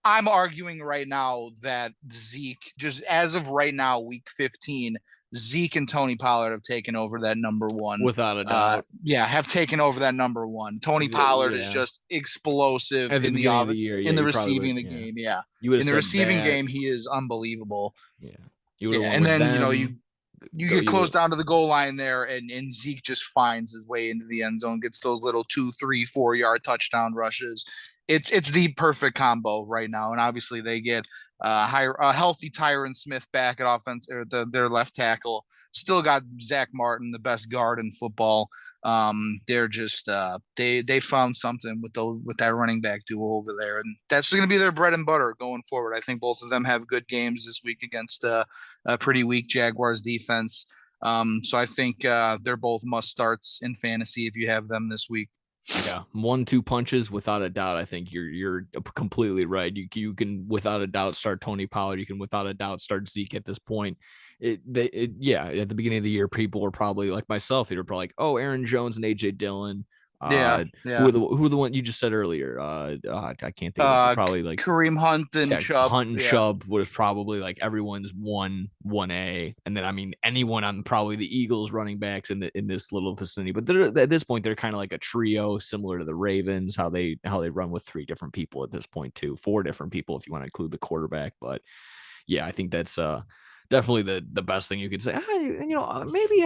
I'm arguing right now that Zeke, just as of right now, week 15, Zeke and Tony Pollard have taken over that number one. Without a doubt. Yeah, have taken over that number one. Tony Pollard is Yeah. just explosive At the in beginning of the year, yeah, in the you probably would. receiving the Yeah, game. Yeah, you would have in the said receiving that. game, he is unbelievable. Yeah, you would have Yeah, went and with then them. you Go. get You close would. down to the goal line there, and Zeke just finds his way into the end zone, gets those little 2 3 4 yard touchdown rushes. It's the perfect combo right now, and obviously they get a healthy Tyron Smith back at offense or their left tackle. Still got Zach Martin, the best guard in football. They're just they found something with that running back duo over there, and that's going to be their bread and butter going forward. I think both of them have good games this week against a pretty weak Jaguars defense. So I think they're both must starts in fantasy if you have them this week. Yeah, 1-2 punches without a doubt. I think you're completely right. You can without a doubt start Tony Pollard. You can without a doubt start Zeke at this point. Yeah. At the beginning of the year, people were probably like myself. They were probably like, oh, Aaron Jones and AJ Dillon. Yeah, Who yeah. are the one you just said earlier? I can't think of it. Probably like Kareem Hunt and yeah, Chubb. Hunt and Yeah, Chubb was probably like everyone's one A, and then I mean anyone on probably the Eagles running backs in this little vicinity. But they're at this point they're kind of like a trio, similar to the Ravens, how they run with 3 different people at this point too, 4 different people if you want to include the quarterback. But yeah, I think that's definitely the best thing you could say. Maybe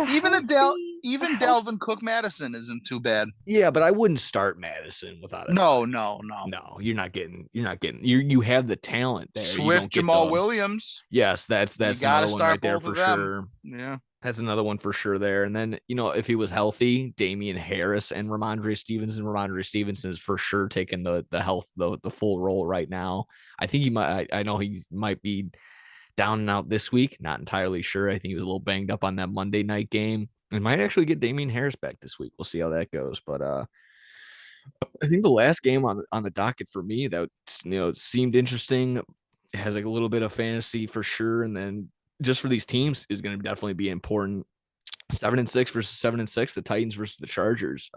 even Dalvin Cook Madison isn't too bad. yeah, but I wouldn't start Madison without a doubt. No, no, no. No, you have the talent there. You Swift, don't get Jamal the Williams. yes, You that's got to another one start right there both for of them. sure. Yeah. That's another one for sure there. And then, if he was healthy, Damian Harris and Ramondre Stevenson is for sure taking the full role right now. I think he might I know he might be down and out this week. Not entirely sure. I think he was a little banged up on that Monday night game. And might actually get Damian Harris back this week. We'll see how that goes. But I think the last game on the docket for me that seemed interesting. It has like a little bit of fantasy for sure, and then just for these teams is going to definitely be important. 7-6 versus 7-6, the Titans versus the Chargers.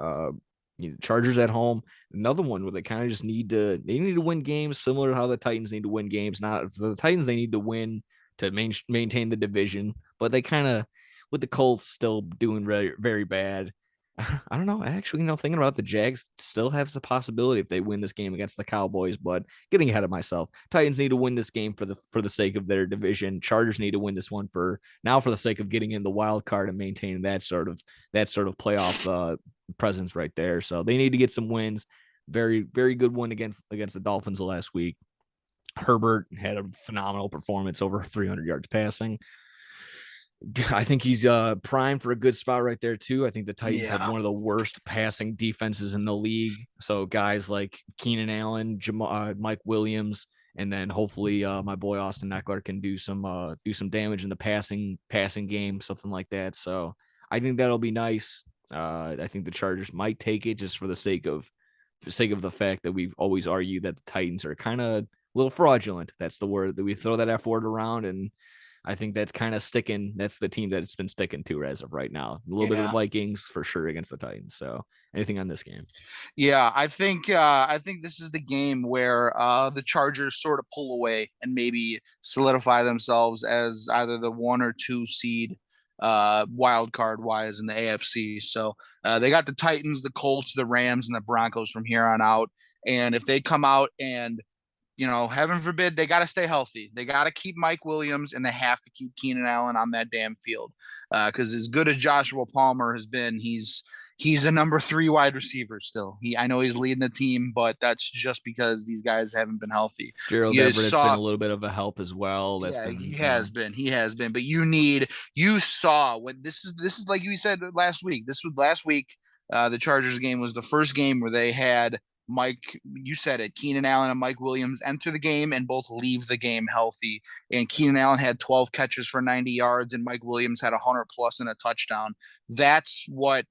Chargers at home, another one where they kind of just need to win games, similar to how the Titans need to win games. Not for the Titans, they need to win to maintain the division, but they kind of with the Colts still doing very very bad. I don't know. Actually, thinking about the Jags still has a possibility if they win this game against the Cowboys, but getting ahead of myself. Titans need to win this game for the sake of their division. Chargers need to win this one for the sake of getting in the wild card and maintaining that sort of playoff presence right there. So they need to get some wins. Very, very good win against the Dolphins last week. Herbert had a phenomenal performance, over 300 yards passing. I think he's primed for a good spot right there too. I think the Titans have Yeah. one of the worst passing defenses in the league. So guys like Keenan Allen, Mike Williams, and then hopefully my boy Austin Eckler can do some damage in the passing game, something like that. So I think that'll be nice. I think the Chargers might take it just for the sake of the fact that we've always argued that the Titans are kind of a little fraudulent. That's the word that we throw that F word around, and I think that's kind of sticking. That's the team that it's been sticking to as of right now. A little bit of the Yeah. Vikings for sure against the Titans. So anything on this game? Yeah, I think this is the game where the Chargers sort of pull away and maybe solidify themselves as either the 1 or 2 seed wild card wise in the AFC. So they got the Titans, the Colts, the Rams, and the Broncos from here on out. And if they come out and heaven forbid, they got to stay healthy. They got to keep Mike Williams and they have to keep Keenan Allen on that damn field. Because as good as Joshua Palmer has been, he's a number 3 wide receiver still. I know he's leading the team, but that's just because these guys haven't been healthy. Gerald You Everett's been saw, a little bit of a help as well. That's yeah, been, he has been. But you saw when this is like you said last week. This was last week. The Chargers game was the first game where they had Mike, you said it, Keenan Allen and Mike Williams enter the game and both leave the game healthy. And Keenan Allen had 12 catches for 90 yards, and Mike Williams had 100 plus and a touchdown. That's what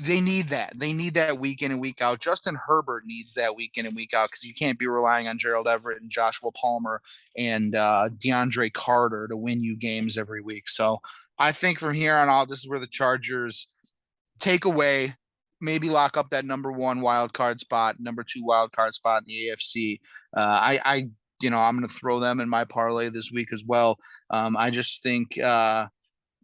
they need. They need that week in and week out. Justin Herbert needs that week in and week out because you can't be relying on Gerald Everett and Joshua Palmer and DeAndre Carter to win you games every week. So I think from here on out, this is where the Chargers take away, maybe lock up that number 1 wild card spot, number 2 wild card spot in the AFC. I'm going to throw them in my parlay this week as well. I just think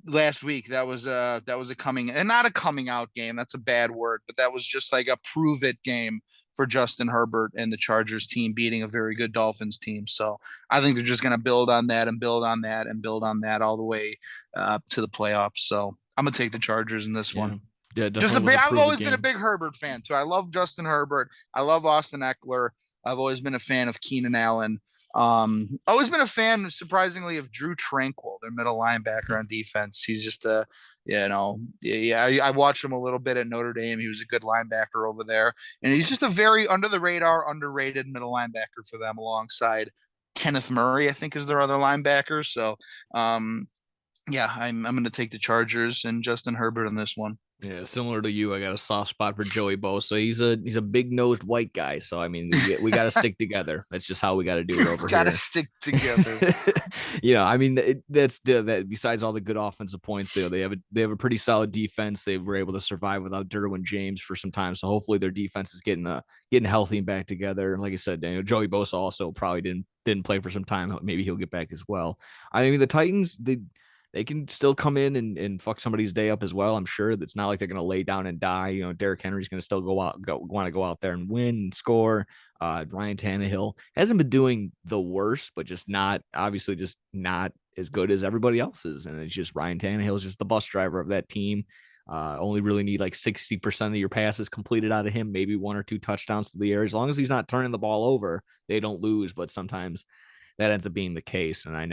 last week that was a coming, and not a coming out game. That's a bad word, but that was just like a prove it game for Justin Herbert and the Chargers team beating a very good Dolphins team. So I think they're just going to build on that and build on that and build on that all the way to the playoffs. So I'm going to take the Chargers in this one. yeah, yeah, definitely was a I've prove it always been a game. big Herbert fan too. I love Justin Herbert. I love Austin Eckler. I've always been a fan of Keenan Allen. Always been a fan, surprisingly, of Drew Tranquil, their middle linebacker on defense. He's just yeah. I watched him a little bit at Notre Dame. He was a good linebacker over there, and he's just a very under the radar, underrated middle linebacker for them, alongside Kenneth Murray, I think, is their other linebacker. So, yeah, I'm going to take the Chargers and Justin Herbert on this one. Yeah, similar to you, I got a soft spot for Joey Bosa. He's a big nosed white guy, so I mean we got to stick together. That's just how we got to do it over Got to here. stick together. I mean that's that. Besides all the good offensive points, they have a pretty solid defense. They were able to survive without Derwin James for some time, so hopefully their defense is getting healthy and back together. And like I said, Joey Bosa also probably didn't play for some time. Maybe he'll get back as well. I mean the Titans they can still come in and fuck somebody's day up as well. I'm sure it's not like they're going to lay down and die. Derrick Henry's going to still want to go out there and win and score. Ryan Tannehill hasn't been doing the worst, but just not as good as everybody else's. And it's just Ryan Tannehill is just the bus driver of that team. Only really need like 60% of your passes completed out of him, maybe 1 or 2 touchdowns to the air. As long as he's not turning the ball over, they don't lose. But sometimes that ends up being the case. And I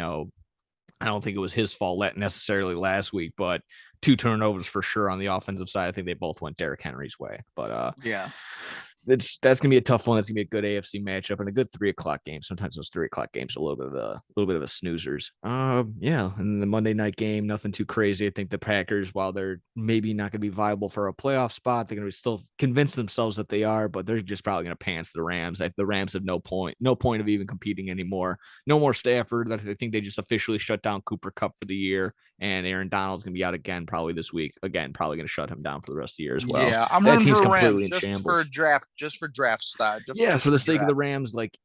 don't think it was his fault necessarily last week, but 2 turnovers for sure on the offensive side. I think they both went Derrick Henry's way. But Yeah. that's gonna be a tough one. That's gonna be a good AFC matchup and a good 3 o'clock game. Sometimes those 3 o'clock games are a little bit of a snoozers. Yeah, and the Monday night game, nothing too crazy. I think the Packers, while they're maybe not gonna be viable for a playoff spot, they're gonna still convince themselves that they are, but they're just probably gonna pants the Rams. The Rams have no point of even competing anymore. No more Stafford. I think they just officially shut down Cooper Kupp for the year, and Aaron Donald's gonna be out again probably this week. Again, probably gonna shut him down for the rest of the year as well. Yeah, I'm That rooting team's for Rams completely in shambles. just for draft style, Yeah, just for for the sake of the draft. Rams, like,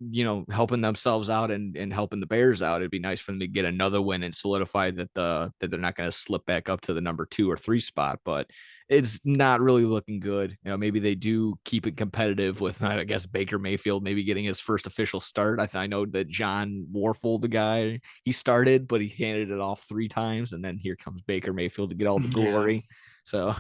helping themselves out and helping the Bears out, it'd be nice for them to get another win and solidify that they're not going to slip back up to the number 2 or 3 spot. But it's not really looking good. Maybe they do keep it competitive with, I guess, Baker Mayfield maybe getting his first official start. I know that John Warfel, the guy, he started, but he handed it off 3 times, and then here comes Baker Mayfield to get all the Yeah. glory. So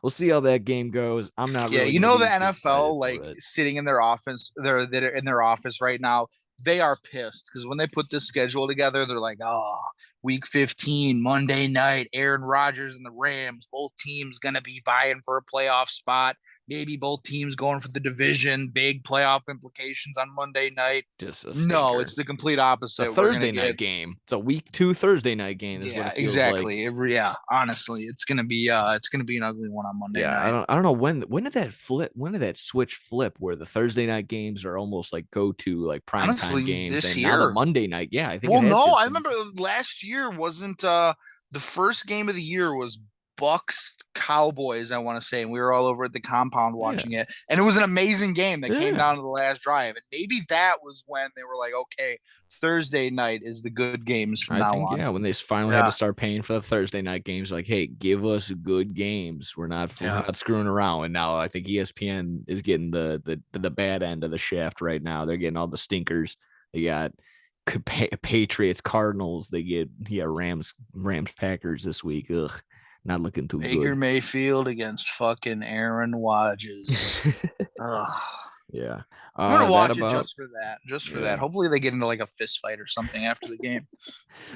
we'll see how that game goes. I'm not Yeah, really going to the be too excited NFL, for like it. sitting in their office, they're in their office right now. they are pissed because when they put this schedule together, they're like, oh, week 15, Monday night, Aaron Rodgers and the Rams, both teams going to be vying for a playoff spot. Maybe both teams going for the division, big playoff implications on Monday night. Just a No, stinker. it's the complete It's a opposite. We're going to Thursday get, night game. It's a week 2 Thursday night game is what yeah, it feels like. exactly. Yeah, honestly, it's going to be an ugly one on Monday Yeah, night. I don't know when did that flip, when did that switch flip where the Thursday night games are almost like go to like primetime Honestly, games, this and now the year, Monday night, yeah, I think it well, has no, I just been. remember last year wasn't the first game of the year was Bucks Cowboys, I want to say, and we were all over at the compound Yeah, watching it. And it was an amazing game that came yeah. down to the last drive. And maybe that was when they were like, okay, Thursday night is the good games from I now think, on. yeah, when they finally had to Yeah, start paying for the Thursday night games, like, hey, give us good games. We're yeah. not screwing around. And now I think ESPN is getting the bad end of the shaft right now. They're getting all the stinkers. They got Patriots, Cardinals. They get, yeah, Rams Packers this week. Ugh, not looking too Baker good. Mayfield against fucking Aaron Rodgers. Ugh. Yeah. I'm gonna That watch it about, just for that. Just for that. yeah. Hopefully they get into like a fist fight or something after the game.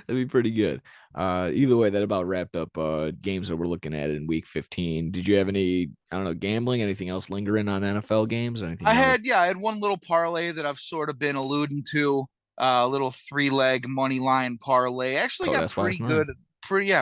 That'd be pretty good. Either way, that about wrapped up games that we're looking at in week 15. Did you have any, I don't know, gambling, anything else lingering on NFL games? Anything you want to I had one little parlay that I've sort of been alluding to. A little three leg money line parlay. Actually code got SYS9?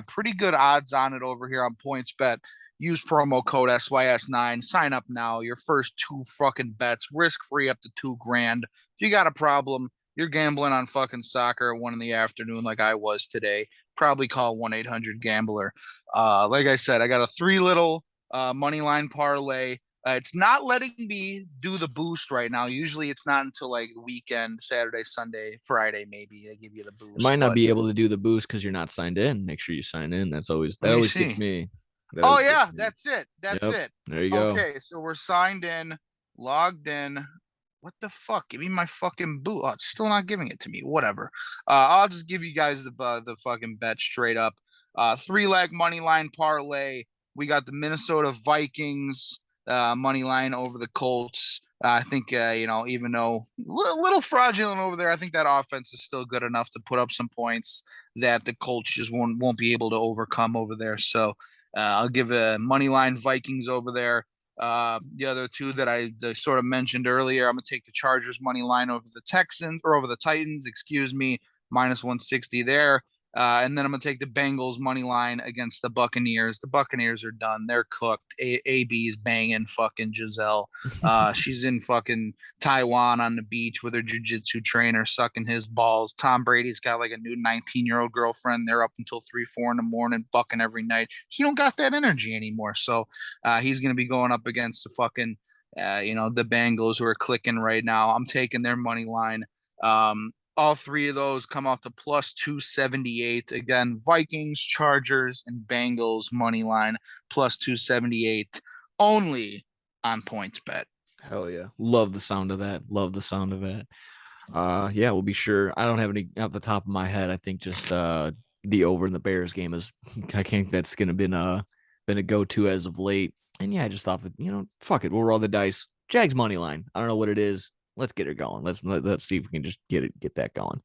pretty good odds on it over here on PointsBet. Use promo code SYS9. Sign up now. Your first two fucking bets, risk free up to $2,000. If you got a problem, you're gambling on fucking soccer at 1 in the afternoon, like I was today. Probably call 1-800-GAMBLER. Like I said, I got a three little money line parlay. It's not letting me do the boost right now. Usually it's not until like the weekend, Saturday, Sunday, Friday, maybe they give you the It boost. might not But be able to do the boost because you're not signed in. Make sure you sign in. let That me always gets see. me. That Oh always gets yeah, me. that's it. That's Yep. it. There you go. Okay, so we're signed in, logged in. What the fuck? Give me my fucking boot. Oh, it's still not giving it to me. Whatever. I'll just give you guys the fucking bet straight up. Three leg money line parlay. We got the Minnesota Vikings money line over the Colts. I think even though a little fraudulent over there, I think that offense is still good enough to put up some points that the Colts just won't be able to overcome over there. So I'll give a money line Vikings over there. The other two that I sort of mentioned earlier, I'm gonna take the Chargers money line over the Texans or over the Titans, excuse me, minus 160 there. And then I'm gonna take the Bengals money line against the Buccaneers. The Buccaneers are done; they're cooked. AB's banging fucking Giselle. She's in fucking Taiwan on the beach with her jujitsu trainer sucking his balls. Tom Brady's got like a new 19-year-old girlfriend. They're up until 3, 4 in the morning, bucking every night. He don't got that energy anymore. So he's going to be going up against the fucking, the Bengals who are clicking right now. I'm taking their money line. All three of those come out to plus 278. Again, Vikings, Chargers, and Bengals money line plus 278 only on PointsBet. Hell yeah. Love the sound of that. Love the sound of that. Yeah, we'll be sure. I don't have any off the top of my head. I think just the over in the Bears game is, I think that's gonna been a go-to as of late. And yeah, I just thought that, fuck it, we'll roll the dice. Jags money line. I don't know what it is. Let's get it going. Let's see if we can just get that going.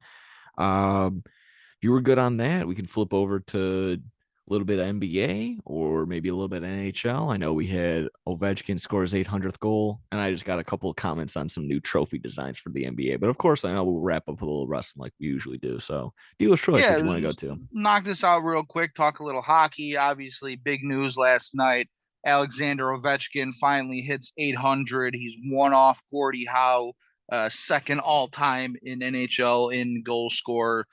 If you were good on that, we can flip over to a little bit of NBA or maybe a little bit of NHL. I know we had Ovechkin score his 800th goal, and I just got a couple of comments on some new trophy designs for the NBA. But of course, I know we'll wrap up with a little wrestling like we usually do. So, dealer's choice, what Yeah, you want to go just to? knock this out real quick. Talk a little hockey. Obviously, big news last night. Alexander Ovechkin finally hits 800. He's one off Gordie Howe, second all time in NHL in goals scored.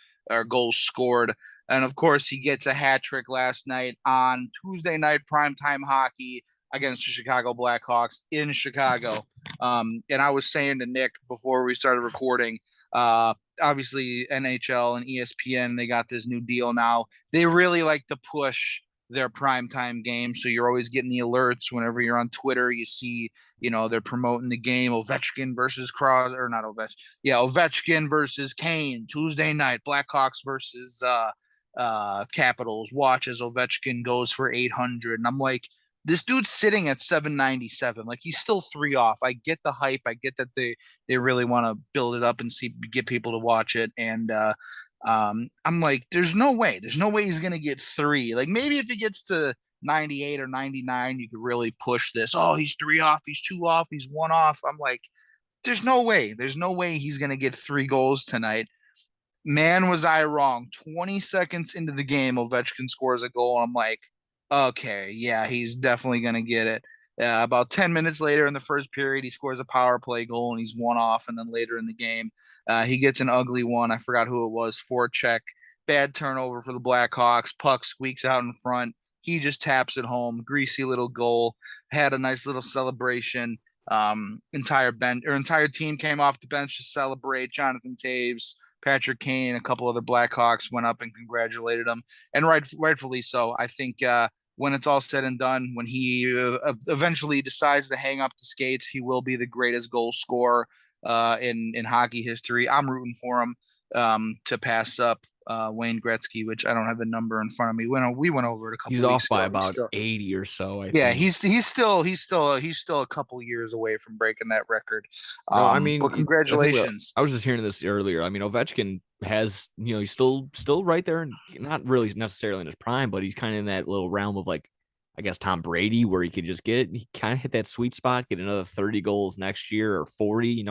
And of course, he gets a hat trick last night on Tuesday night primetime hockey against the Chicago Blackhawks in Chicago. And I was saying to Nick before we started recording, obviously NHL and ESPN, they got this new deal now. They really like to push their primetime game. So you're always getting the alerts whenever you're on Twitter. You see, they're promoting the game Ovechkin versus Cross or not Ovechkin. Yeah, Ovechkin versus Kane Tuesday night, Blackhawks versus Capitals. Watch as Ovechkin goes for 800. And I'm like, This dude's sitting at 797. Like he's still three off. I get the hype. I get that they really want to build it up and see get people to watch it. And I'm like, there's no way. There's no way he's gonna get three. Like maybe if he gets to 98 or 99, you could really push this. Oh, he's three off, he's two off, he's one off. I'm like, there's no way. There's no way he's gonna get three goals tonight. Man, was I wrong. 20 seconds into the game, Ovechkin scores a goal. And I'm like, okay, yeah, he's definitely going to get it. About 10 minutes later in the first period, he scores a power play goal and he's one off. And then later in the game, he gets an ugly one. I forgot who it was. Forecheck, bad turnover for the Blackhawks. Puck squeaks out in front. He just taps it home. Greasy little goal. Had a nice little celebration. Entire team came off the bench to celebrate. Jonathan Taves, Patrick Kane, and a couple other Blackhawks went up and congratulated him, and rightfully so. I think when it's all said and done, when he eventually decides to hang up the skates, he will be the greatest goal scorer in hockey history. I'm rooting for him to pass up Wayne Gretzky, which I don't have the number in front of me. We went over it a He's couple off weeks by ago. about 80 or so, I Yeah, think. he's still a couple years away from breaking that record. No, I mean, But congratulations. I was just hearing this earlier. I mean, Ovechkin has, he's still right there, and not really necessarily in his prime, but he's kind of in that little realm of like, I guess Tom Brady, where he kind of hit that sweet spot, get another 30 goals next year or 40.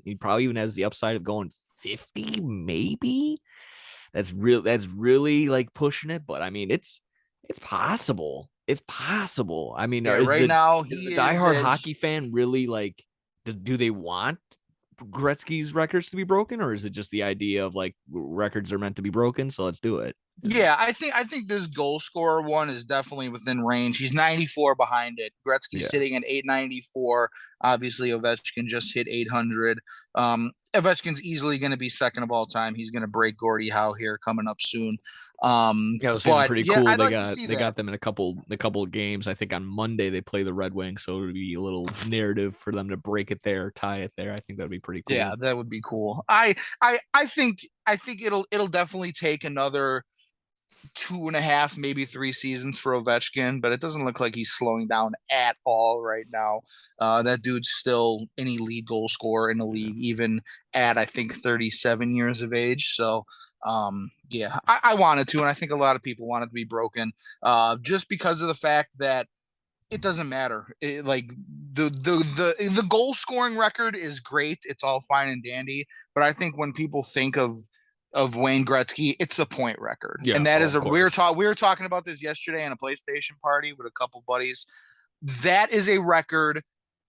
He probably even has the upside of going 50, maybe. That's really like pushing it, but I mean, it's possible. It's possible. I mean, Yeah, right now is the he is diehard at hockey fan really like? Do they want Gretzky's records to be broken, or is it just the idea of like records are meant to be broken, so let's do it? Yeah, I think this goal scorer one is definitely within range. He's 94 behind it. Gretzky's Yeah. sitting at 894. Obviously, Ovechkin just hit 800. Ovechkin's easily going to be second of all time. He's going to break Gordie Howe here coming up soon. Yeah, it was even But pretty yeah, cool. I'd like to see They that. got them in a couple of games. I think on Monday they play the Red Wings, so it would be a little narrative for them to break it there, tie it there. I think that would be pretty Yeah, cool. that would be cool. I think it'll definitely take another 2.5, maybe 3 seasons for Ovechkin, but it doesn't look like he's slowing down at all right now. That dude's still an elite goal scorer in the Yeah. league, even at I think 37 years of age. So yeah, I wanted to, and I think a lot of people want it to be broken, just because of the fact that it doesn't matter. Like the goal scoring record is great. It's all fine and dandy, but I think when people think of Wayne Gretzky, it's the point record, Yeah. and that Oh, is of a course. we were talking about this yesterday in a PlayStation party with a couple buddies. That is a record.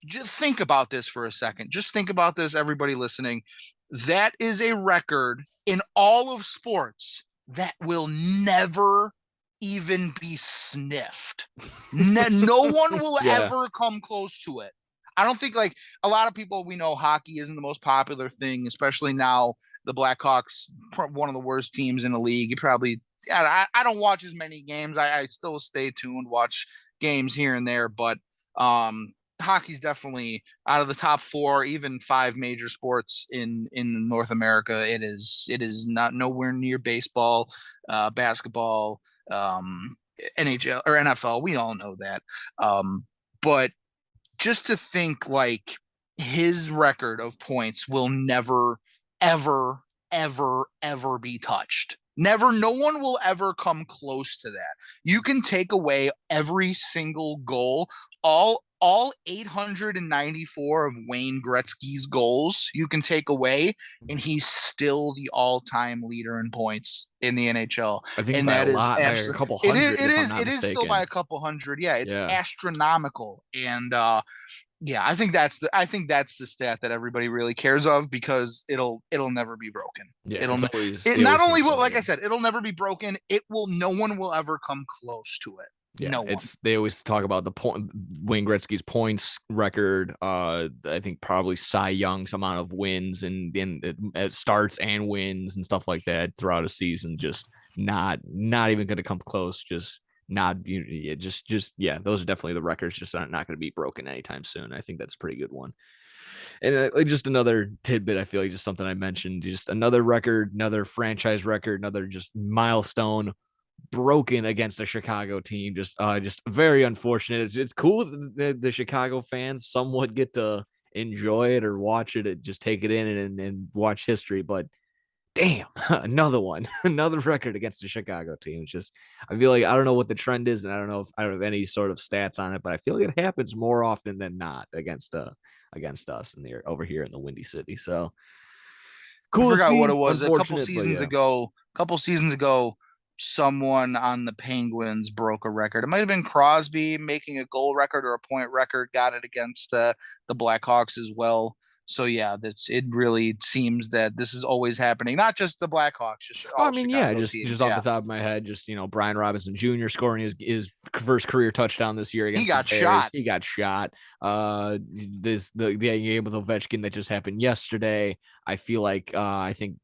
Just think about this for a second. Just think about this, everybody listening. That is a record in all of sports that will never even be sniffed. No one will Yeah. ever come close to it. I don't think like a lot of people we know hockey isn't the most popular thing, especially now the Blackhawks, one of the worst teams in the league. You probably, I don't watch as many games. I still stay tuned, watch games here and there, but hockey's definitely out of the top four, even five major sports in North America. It is not nowhere near baseball, basketball, NHL or NFL. We all know that. But just to think like his record of points will never, ever, ever be touched. Never, no one will ever come close to that. You can take away every single goal, all 894 of Wayne Gretzky's goals you can take away, and he's still the all-time leader in points in the NHL. I think And by a that is lot, by a absolutely couple hundred, if I'm not it is still by mistaken. a couple hundred. Yeah, it's Yeah. astronomical. And yeah, I think that's the stat that everybody really cares of because it'll never be broken. Yeah. It'll It's always it they not always say only it's will, like I broken. said, it'll never be broken. It will no one will ever come close to it. Yeah, No one. it's they always talk about the point Wayne Gretzky's points record. I think probably Cy Young's amount of wins and it starts and wins and stuff like that throughout a season. Just not even going to come close. Just not yeah, just yeah. Those are definitely the records. Just not going to be broken anytime soon. I think that's a pretty good one. And like just another tidbit, I feel like just something I mentioned, just another record, another franchise record, another just milestone. broken against the Chicago team. Just very unfortunate. It's cool that the Chicago fans somewhat get to enjoy it or watch it and just take it in and watch history. But damn, another one, another record against the Chicago team. It's just, I feel like I don't know what the trend is, and I don't know if I don't have any sort of stats on it, but I feel like it happens more often than not against us in the over here in the Windy City. So I cool to forgot what it see. was. Unfortunate, but yeah. A couple seasons ago, someone on the Penguins broke a record. It might have been Crosby making a goal record or a point record, got it against the Blackhawks as well. So yeah, it really seems that this is always happening. Not just the Blackhawks, just Well, I all mean, yeah, Chicago just teams. off the Yeah. top of my head, Brian Robinson Jr. scoring his first career touchdown this year He against the got Bears. shot. He got shot. The game with Ovechkin that just happened yesterday. I feel like I think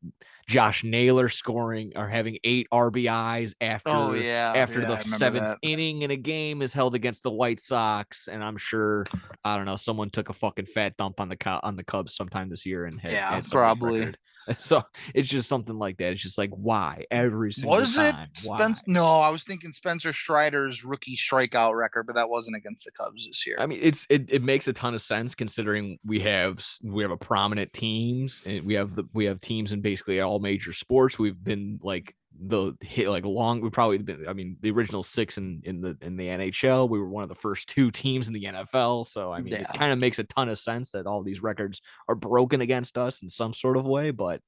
Josh Naylor scoring or having 8 RBIs Oh after yeah, the I remember seventh that. inning in a game is held against the White Sox, and I'm sure I don't know someone took a fucking fat dump on the Cubs sometime this year and Yeah, had somebody's probably. record. So it's just something like that. It's just like why every single Was it time? Why? Spence? No, I was thinking Spencer Strider's rookie strikeout record, but that wasn't against the Cubs this year. I mean, it makes a ton of sense considering we have a prominent teams and we have teams in basically all major sports. We've been like the hit like long. We probably been. I mean, the original six in the NHL. We were one of the first two teams in the NFL. So I mean, it Yeah. kind of makes a ton of sense that all these records are broken against us in some sort of way. But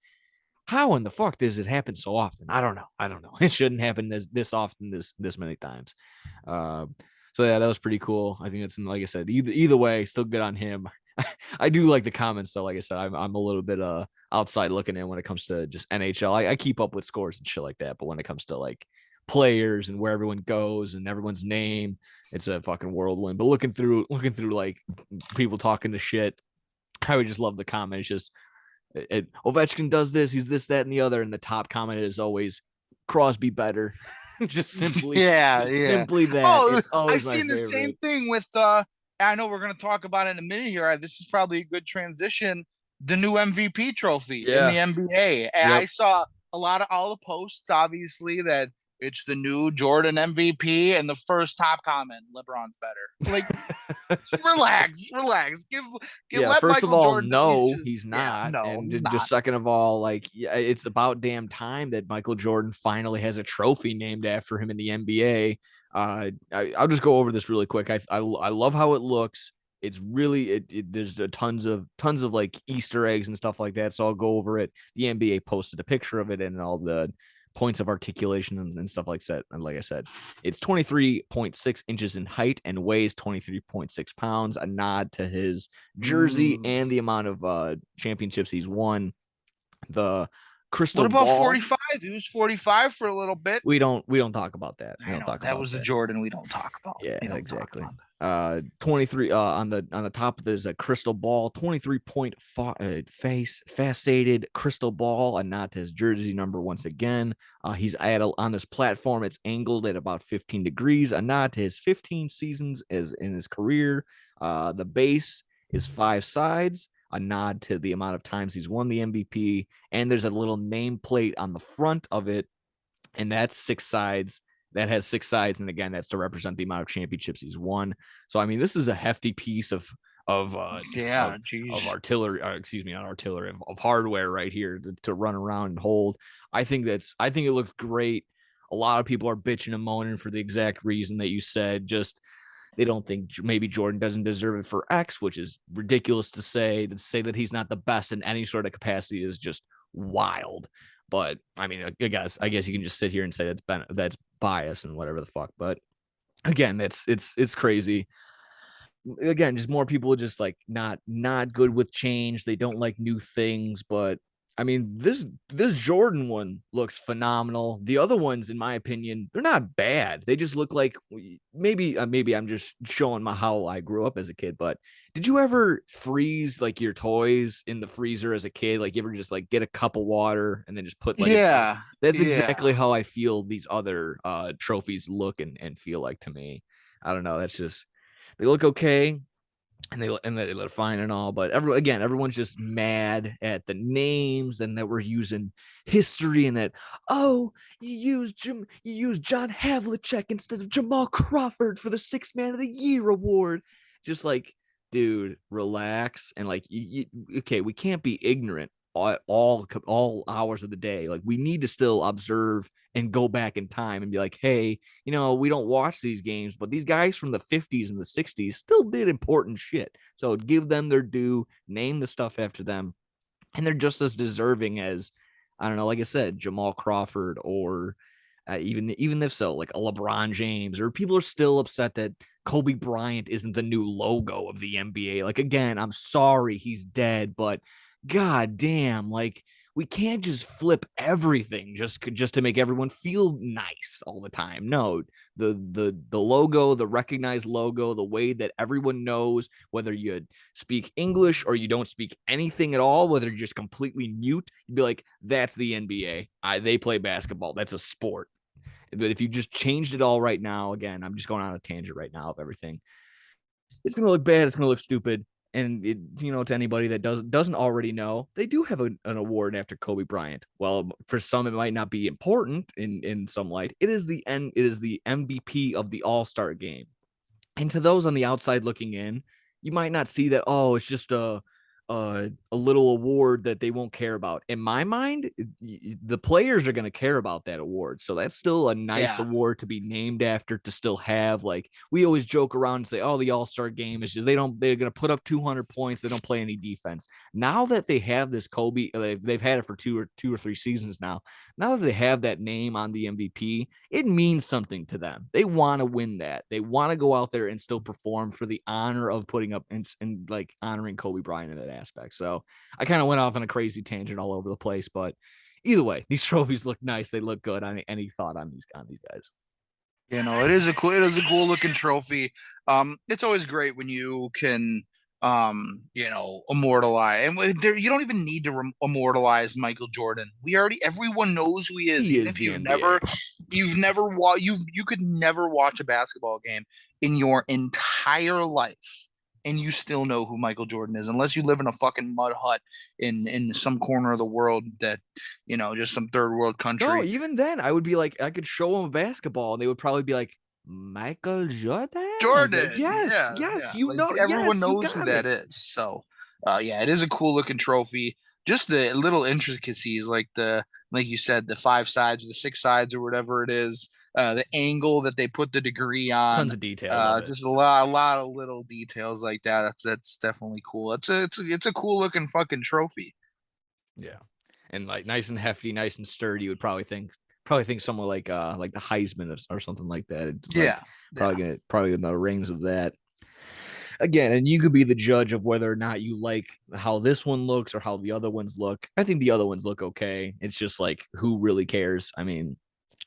how in the fuck does it happen so often? I don't know. I don't know. It shouldn't happen this often this many times. Uh, so yeah, that was pretty cool. I think it's like I said, either way, still good on him. I do like the comments though. Like I said, I'm a little bit outside looking in when it comes to just NHL. I keep up with scores and shit like that, but when it comes to like players and where everyone goes and everyone's name, it's a fucking whirlwind. But looking through like people talking to shit, I would just love the comment. It's just Ovechkin does this, he's this, that, and the other, and the top comment is always Crosby better. just simply, Yeah, just yeah. simply that. Oh, It's I've always my seen the same favorite. thing with I know we're going to talk about it in a minute here. This is probably a good transition. The new MVP trophy in the Yeah. NBA. And I Yep. saw a lot of all the posts, obviously, that it's the new Jordan MVP. And the first top comment, LeBron's better. Like, relax, relax. Yeah. Let First of Michael all, Jordan at least no, just, he's yeah, not. no, And he's just not. second of all, like, yeah, it's about damn time that Michael Jordan finally has a trophy named after him in the NBA. I'll just go over this really quick. I love how it looks. It's really there's tons of like Easter eggs and stuff like that. So I'll go over it. The NBA posted a picture of it and all the points of articulation and stuff like that. And like I said, it's 23.6 inches in height and weighs 23.6 pounds, a nod to his jersey Mm. and the amount of championships he's won. The What crystal about ball, 45? He was 45 for a little bit. we don't talk about that. We I don't know talk that about was the that. Jordan we don't talk about. Yeah, We don't talk exactly. about that. 23 on the top of there's a crystal ball, 23 point face faceted crystal ball, and not his jersey number once again. He's on this platform, it's angled at about 15 degrees, a nod to his 15 seasons as in his career. The base is 5 sides, a nod to the amount of times he's won the MVP, and there's a little nameplate on the front of it, and that's 6 sides. That has 6 sides, and again, that's to represent the amount of championships he's won. So, I mean, this is a hefty piece of uh Yeah, of geez. artillery, excuse me, not artillery, of hardware right here to run around and hold. I think it looks great. A lot of people are bitching and moaning for the exact reason that you said. Just they don't think maybe Jordan doesn't deserve it for X, which is ridiculous to say. To say that he's not the best in any sort of capacity is just wild. But I mean, I guess you can just sit here and say that's bias and whatever the fuck. But again, it's crazy. Again, just more people just like not good with change. They don't like new things. But I mean, this Jordan one looks phenomenal. The other ones, in my opinion, they're not bad. They just look like maybe I'm just showing my how I grew up as a kid. But did you ever freeze like your toys in the freezer as a kid? Like you ever just like get a cup of water and then just let it down? Yeah, That's yeah. exactly how I feel these other trophies look and feel like to me. I don't know. That's just they look okay. and they let it fine and all, but everyone's just mad at the names and that we're using history and that, oh, you use John Havlicek instead of Jamal Crawford for the Sixth Man of the Year award. Just like, dude, relax. And like, okay, we can't be ignorant all hours of the day. Like, we need to still observe and go back in time and be like, hey, we don't watch these games, but these guys from the 50s and the 60s still did important shit. So give them their due, name the stuff after them, and they're just as deserving as, I don't know, like I said, Jamal Crawford, or even if so, like a LeBron James, or people are still upset that Kobe Bryant isn't the new logo of the NBA. Like, again, I'm sorry he's dead, but god damn, like, we can't just flip everything just to make everyone feel nice all the time. No, the logo, the recognized logo, the way that everyone knows, whether you speak English or you don't speak anything at all, whether you're just completely mute, you'd be like, that's the NBA. They play basketball. That's a sport. But if you just changed it all right now, again, I'm just going on a tangent right now of everything. It's going to look bad. It's going to look stupid. And to anybody that doesn't already know, they do have an award after Kobe Bryant. Well, for some, it might not be important in some light. It is the MVP of the All-Star game. And to those on the outside looking in, you might not see that, oh, it's just a little award that they won't care about. In my mind, the players are going to care about that award. So that's still a nice award to be named after, to still have. Like, we always joke around and say, oh, the All-Star game is just, they're going to put up 200 points. They don't play any defense. Now that they have this Kobe, they've had it for two or three seasons now. Now that they have that name on the MVP, it means something to them. They want to win that. They want to go out there and still perform for the honor of putting up and like honoring Kobe Bryant in that aspect. So I kind of went off on a crazy tangent all over the place, but either way, these trophies look nice. They look good. Any thought on these guys? It is a cool looking trophy. It's always great when you can immortalize, and there, you don't even need to immortalize Michael Jordan. Everyone knows who he is. He Even is if the NBA. you could never watch a basketball game in your entire life, and you still know who Michael Jordan is, unless you live in a fucking mud hut in some corner of the world that, just some third world No, country. even then, I would be like, I could show them a basketball, and they would probably be like, Michael Jordan. I'd be like, Jordan, yes, yeah, yes, yeah. Like everyone yes, you knows who got that it. is. So, yeah, it is a cool looking trophy. Just the little intricacies, like you said, the five sides or the six sides or whatever it is, the angle that they put the degree on, Tons of detail. Love it. just a lot of little details like that. That's definitely cool. It's a cool looking fucking trophy. Yeah, and like nice and hefty, nice and sturdy. You would probably think someone like the Heisman or something like that. It's like Yeah, yeah. probably in the rings of that. Again, and you could be the judge of whether or not you like how this one looks or how the other ones look. I think the other ones look okay. It's just like, who really cares? I mean,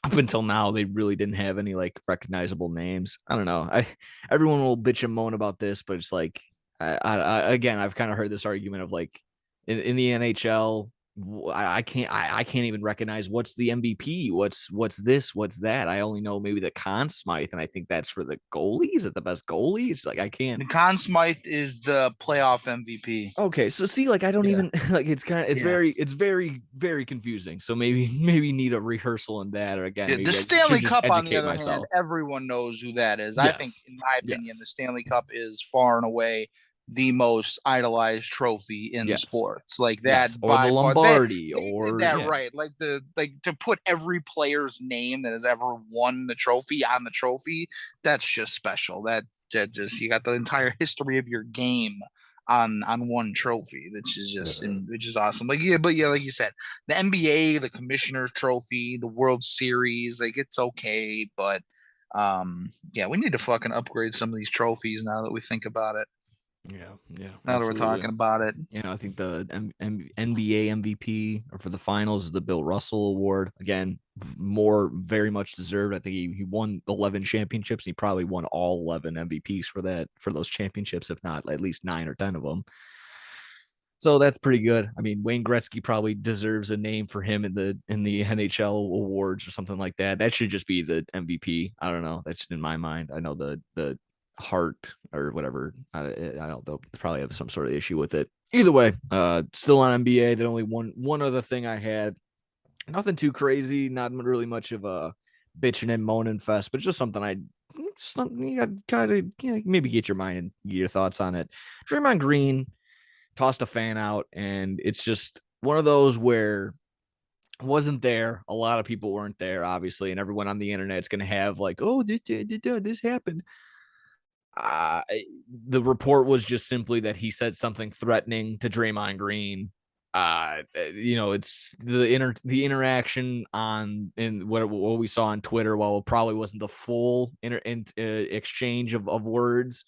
up until now, they really didn't have any like recognizable names. I don't know. Everyone will bitch and moan about this, but it's like, again, I've kind of heard this argument of like, in the NHL, I can't even recognize what's the MVP, what's this, what's that. I only know maybe the Conn Smythe, and I think that's for the goalie. Is it the best goalie? It's like, I can't. The Conn Smythe is the playoff MVP. Okay, so see, like, I don't Yeah, even like, yeah. it's very very confusing. So maybe need a rehearsal in that, or again, Yeah, the maybe I should Stanley just Cup, on the educate other hand, myself. everyone knows who that is. I think, Yes, in my opinion, the yes, Stanley Cup is far and away the most idolized trophy in yes, sports. Like yes, that or the by far. They Lombardi, they did or that yeah, right. Like to put every player's name that has ever won the trophy on the trophy. That's just special. That just, you got the entire history of your game on one trophy, which is awesome. Like, yeah, but yeah, like you said, the NBA, the Commissioner's Trophy, the World Series, like, it's okay, but yeah, we need to fucking upgrade some of these trophies now that we think about it. yeah, Now that we're absolutely. talking about it. I think the NBA MVP for the finals is the Bill Russell Award. Again, very much deserved. I think he won 11 championships. He probably won all 11 MVPs for those championships, if not at least 9 or 10 of them. So that's pretty good. I mean, Wayne Gretzky probably deserves a name for him in the NHL awards or something like that. That should just be the MVP. I don't know. That's in my mind. I know the heart or whatever. I don't know. Probably have some sort of issue with it. Either way, still on NBA. That only one other thing I had. Nothing too crazy. Not really much of a bitching and moaning fest, but just something something you got kind of maybe get your mind and get your thoughts on it. Draymond Green tossed a fan out, and it's just one of those where wasn't there. A lot of people weren't there, obviously, and everyone on the internet is going to have like, oh, this happened. Uh, the report was just simply that he said something threatening to Draymond Green. It's the interaction on in what we saw on Twitter. While it probably wasn't the full exchange of words,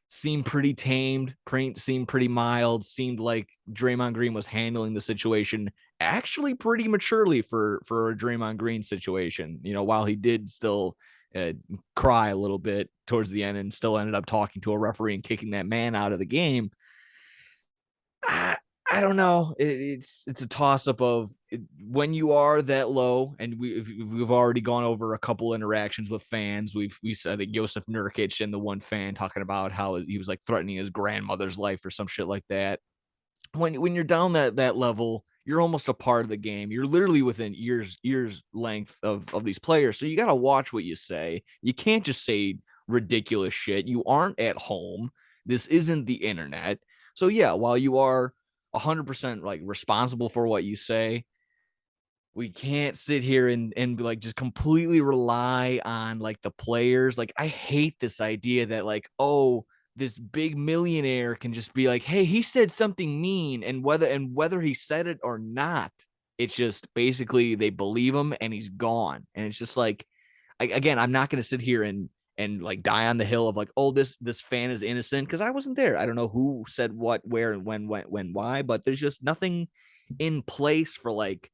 seemed pretty tamed. Seemed pretty mild. Seemed like Draymond Green was handling the situation actually pretty maturely for a Draymond Green situation. While he did still cry a little bit towards the end and still ended up talking to a referee and kicking that man out of the game. I don't know. It's a toss up of when you are that low, and we've already gone over a couple interactions with fans. We said that Josef Nurkic and the one fan talking about how he was like threatening his grandmother's life or some shit like that. When you're down that level, you're almost a part of the game. You're literally within years length of these players. So you got to watch what you say. You can't just say ridiculous shit. You aren't at home. This isn't the internet. So yeah, while you are 100% like responsible for what you say, we can't sit here and like just completely rely on like the players. Like I hate this idea that like, oh, this big millionaire can just be like, hey, he said something mean, and whether he said it or not, it's just basically they believe him and he's gone. And it's just like, again, I'm not going to sit here and like die on the hill of like, oh, this fan is innocent, because I wasn't there. I don't know who said what, where, and when, why, but there's just nothing in place for like,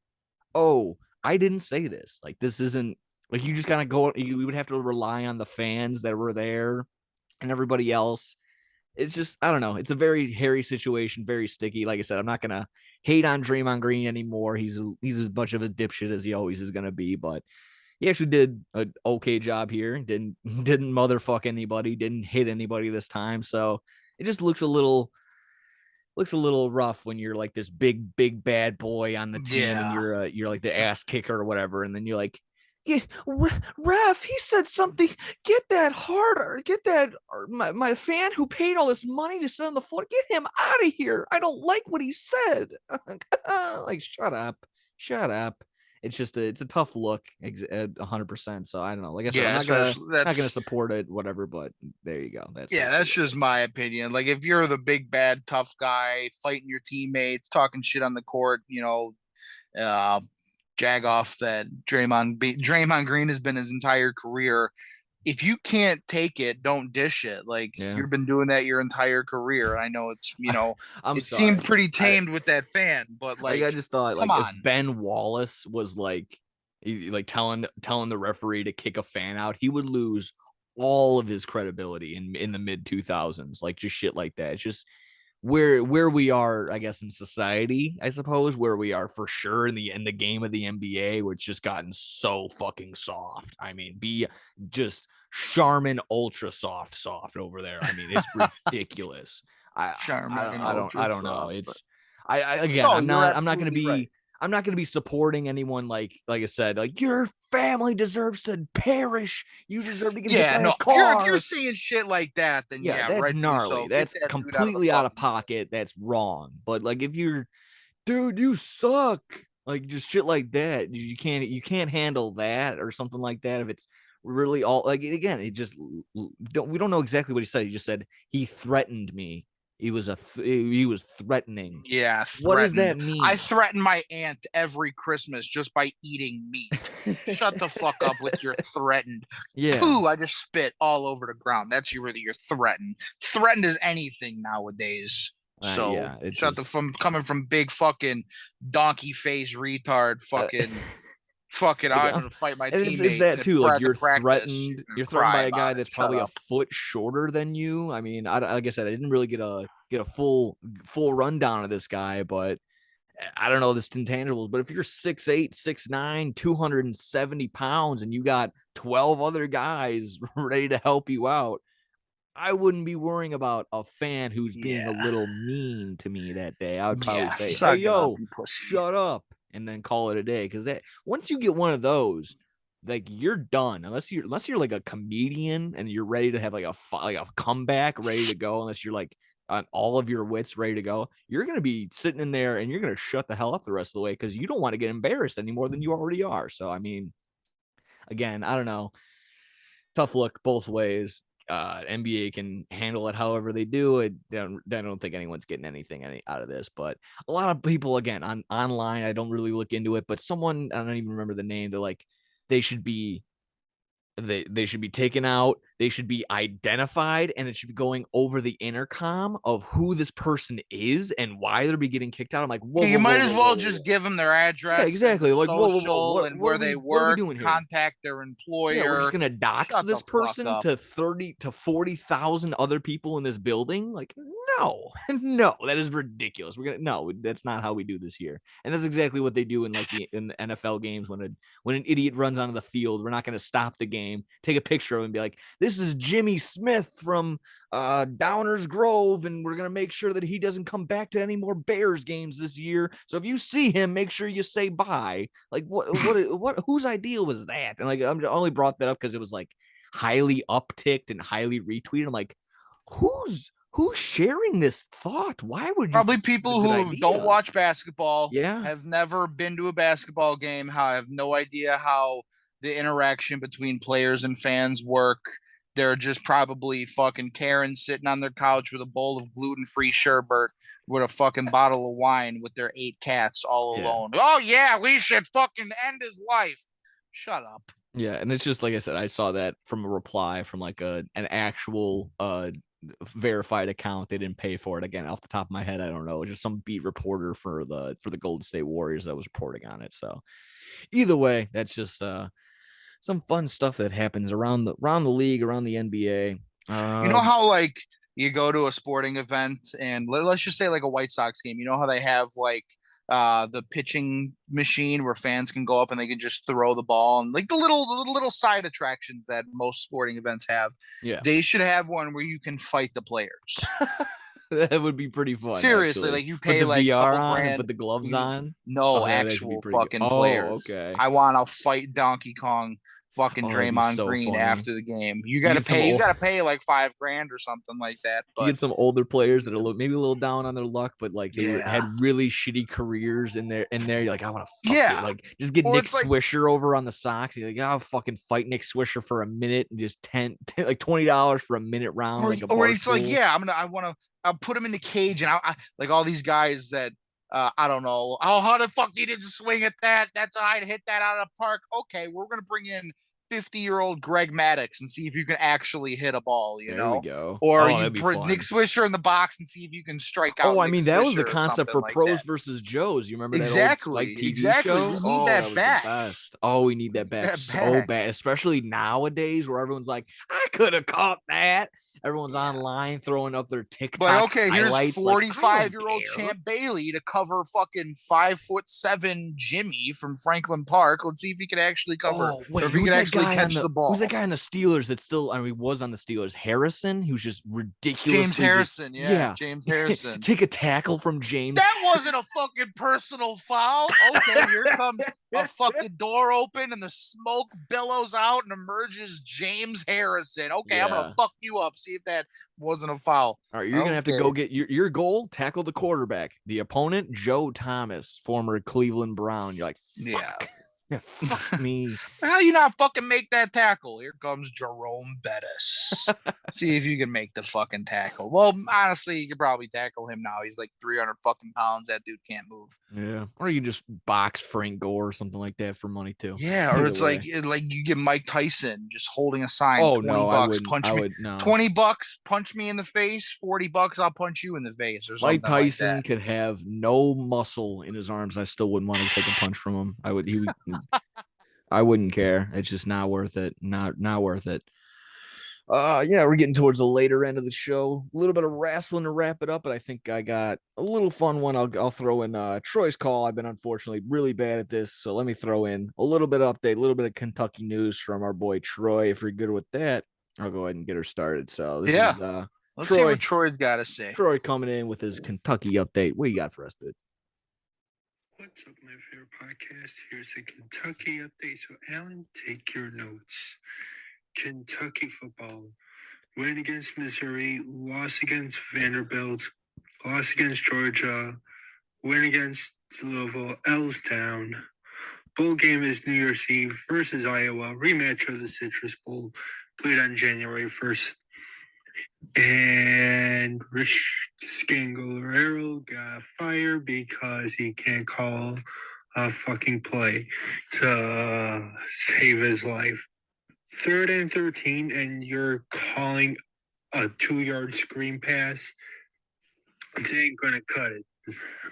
oh, I didn't say this. Like, this isn't like, you just gotta go. We would have to rely on the fans that were there and everybody else. It's just, I don't know. It's a very hairy situation, very sticky. Like I said, I'm not gonna hate on Draymond Green anymore. He's as much of a dipshit as he always is gonna be, but he actually did an okay job here. Didn't motherfuck anybody. Didn't hit anybody this time. So it just looks a little rough when you're like this big bad boy on the team and Yeah. you're like the ass kicker or whatever, and then you're like, yeah, ref, he said something. Get that harder. Get that my fan who paid all this money to sit on the floor. Get him out of here. I don't like what he said. Like, shut up. It's just it's a tough look, 100%. So I don't know. Like I said, I'm Yeah, especially not gonna that's support it, whatever. But there you go. That's yeah, basically that's what it just is. my opinion. Like if you're the big bad tough guy fighting your teammates, talking shit on the court, uh jag off that Draymond Green has been his entire career. If you can't take it, don't dish it. Like Yeah. you've been doing that your entire career. I know I'm it seemed sorry. pretty I tamed with that fan, but like like, I just thought come like if on. Ben Wallace was like telling the referee to kick a fan out, he would lose all of his credibility in the mid 2000s, like just shit like that. It's just where we are, I guess, in society, I suppose, where we are for sure in the game of the NBA, which just gotten so fucking soft. I mean, be just Charmin ultra soft over there. I mean, it's ridiculous. I Charmin I ultra don't know. soft. It's I again, No, you're absolutely right. I'm not going to be supporting anyone like I said, like your family deserves to perish. You deserve to get hit Yeah, by a no. If you're car. saying shit like that, then Yeah, yeah, that's rightfully gnarly. so. Get That's that dude out of the completely out of fucking way. pocket. That's wrong. But like if you're, dude, you suck. Like just shit like that. You can't handle that or something like that. If it's really all like again, it just don't we don't know exactly what he said. He just said he threatened me. He was threatening. Yeah, What does threatened. that I mean? threaten my aunt every Christmas just by eating meat. Shut the fuck up with your threatened. Yeah. Pooh, I just spit all over the ground. That's you really you're threatened. Threatened is anything nowadays. So Yeah, it shut the just from coming from big fucking donkey face retard fucking I'm again, gonna fight my and it's teammates that at too. Like at the practice. You're gonna you're threatened cry by a about guy it. that's Shut probably a up. foot shorter than you. I mean, like I said, I didn't really get a full rundown of this guy, but I don't know this intangibles. But if you're 6'8", 6'9", 270 pounds, and you got 12 other guys ready to help you out, I wouldn't be worrying about a fan who's being a Yeah. little mean to me that day. I would probably Yeah. say, "Hey, Suck it up, yo, you pussy. shut up," and then call it a day. Because that once you get one of those, like you're done. Unless you're like a comedian and you're ready to have like a comeback ready to go. Unless you're like on all of your wits ready to go, you're gonna be sitting in there and you're gonna shut the hell up the rest of the way because you don't want to get embarrassed any more than you already are. So I mean, again, I don't know, tough look both ways. NBA can handle it however they do. I don't think anyone's getting anything out of this, but a lot of people, again, online, I don't really look into it, but someone, I don't even remember the name. They're like, they should be they should be taken out. They should be identified, and it should be going over the intercom of who this person is and why they're be getting kicked out. I'm like, whoa, Yeah, whoa, you whoa, might as whoa, well whoa, whoa, just whoa. give them their Yeah, address and their exactly. Like, whoa, whoa, whoa. social and What where are they we work, doing here? contact their Yeah, we're just employer. gonna dox Shut the this fuck person up. to 30 to 40,000 other people in this building. Like, no, no, that is ridiculous. No, that's not how we do this here. And that's exactly what they do in the NFL games when an idiot runs onto the field. We're not gonna stop the game, take a picture of him and be like, this is Jimmy Smith from Downers Grove, and we're gonna make sure that he doesn't come back to any more Bears games this year. So if you see him, make sure you say bye. Like what whose idea was that? And like I'm only brought that up because it was like highly upticked and highly retweeted. I'm like, who's sharing this thought? Why would you Probably think this is a people good who don't idea? watch basketball, Yeah. have never been to a basketball game, have no idea how the interaction between players and fans work. They're just probably fucking Karen sitting on their couch with a bowl of gluten-free sherbet with a fucking bottle of wine with their 8 cats all Yeah. alone. Oh yeah, we should fucking end his life. Shut up. Yeah, and it's just like I said, I saw that from a reply from like an actual verified account. They didn't pay for it. Again, off the top of my head, I don't know. Just some beat reporter for the Golden State Warriors that was reporting on it. So either way, that's just some fun stuff that happens around the league, around the NBA. You know Um, how like you go to a sporting event and let's just say like a White Sox game. You know how they have like the pitching machine where fans can go up and they can just throw the ball and like the little side attractions that most sporting events have. yeah, They should have one where you can fight the players. that would be pretty fun Seriously, actually. like you Put pay the like a VR couple on and put grand. the gloves These on. no Oh, that could be actual pretty good. fucking Oh, players. okay. I want to fight Donkey Kong, fucking Oh, that'd be Draymond so Green funny. after the game. You You got to get some pay. You old got to pay like 5 grand or something like that. you But get some older players that are maybe a little down on their luck, but like yeah, had really shitty careers in there. You're like, I want to fuck it. yeah. Like just get Or Nick it's like, Swisher over on the Sox. You're like, I'll fucking fight Nick Swisher for a minute and just 10 like $20 for a minute round, or like a or it's like, barstool. yeah, I want to. I'll put him in the cage, and like all these guys that I don't know. Oh, how the fuck he didn't swing at that? That's I'd hit that out of the park. Okay, we're gonna bring in 50-year-old Greg Maddux and see if you can actually hit a ball. There we go. Or Oh, you that'd be put Nick fun. Swisher in the box and see if you can strike out Oh, I Nick mean, that was the Swisher or concept something for like that. Pros versus Joes. You remember that old Spike Exactly, TV exactly. We show? need Oh, that that was the back. best. Oh, we need We that need back that so back. bad, especially nowadays where everyone's like, I could have caught that. Everyone's Yeah. online throwing up their Like, TikTok okay, here's highlights. Like, I don't 45-year-old care. Champ Bailey to cover fucking 5'7" Jimmy from Franklin Park. Let's see if he can actually cover Oh, or wait, if he can actually catch the who's that ball. guy on the Steelers that still, I mean, he was on the Steelers? Harrison? He was just James ridiculously just, Harrison, yeah, yeah. James Harrison. Take a tackle from James. That wasn't a fucking personal foul. Okay, here comes a fucking door open and the smoke billows out and emerges James Harrison. Okay, I'm gonna Yeah. fuck you up. See if that wasn't a foul. All right, you're gonna have to go Okay. get your goal. Tackle the quarterback. The opponent, Joe Thomas, former Cleveland Brown. You're like, Yeah. fuck, yeah, fuck me. How do you not fucking make that tackle? Here comes Jerome Bettis. See if you can make the fucking tackle. Well, honestly, you could probably tackle him now. He's like 300 fucking pounds. That dude can't move. Yeah, or you can just box Frank Gore or something like that for money too. Yeah, or Either it's like way. you get Mike Tyson just holding a sign, Oh 20 no, I bucks, wouldn't. punch I me. would no. 20 bucks, punch me in the face. 40 bucks, I'll punch you in the face or Mike something like Tyson that. could have no muscle in his arms. I still wouldn't want to take a punch from him. I would. He would. I wouldn't care. It's just not worth it. Not worth it. Yeah, we're getting towards the later end of the show. A little bit of wrestling to wrap it up, but I think I got a little fun one. I'll throw in Troy's call. I've been unfortunately really bad at this, so let me throw in a little bit of update, a little bit of Kentucky news from our boy Troy, if you're good with that. I'll go ahead and get her started. So this Yeah. is Let's see what Troy. Troy's got to say. Troy coming in with his Kentucky update. What you got for us, dude? What's up, my favorite podcast? Here's a Kentucky update. So, Alan, take your notes. Kentucky football. Win against Missouri, loss against Vanderbilt, loss against Georgia, win against Louisville, L's down. Bowl game is New Year's Eve versus Iowa, rematch of the Citrus Bowl, played on January 1st. And Rich Scangalero got fired because he can't call a fucking play to save his life. 3rd and 13, and you're calling a 2-yard screen pass. They ain't gonna cut it,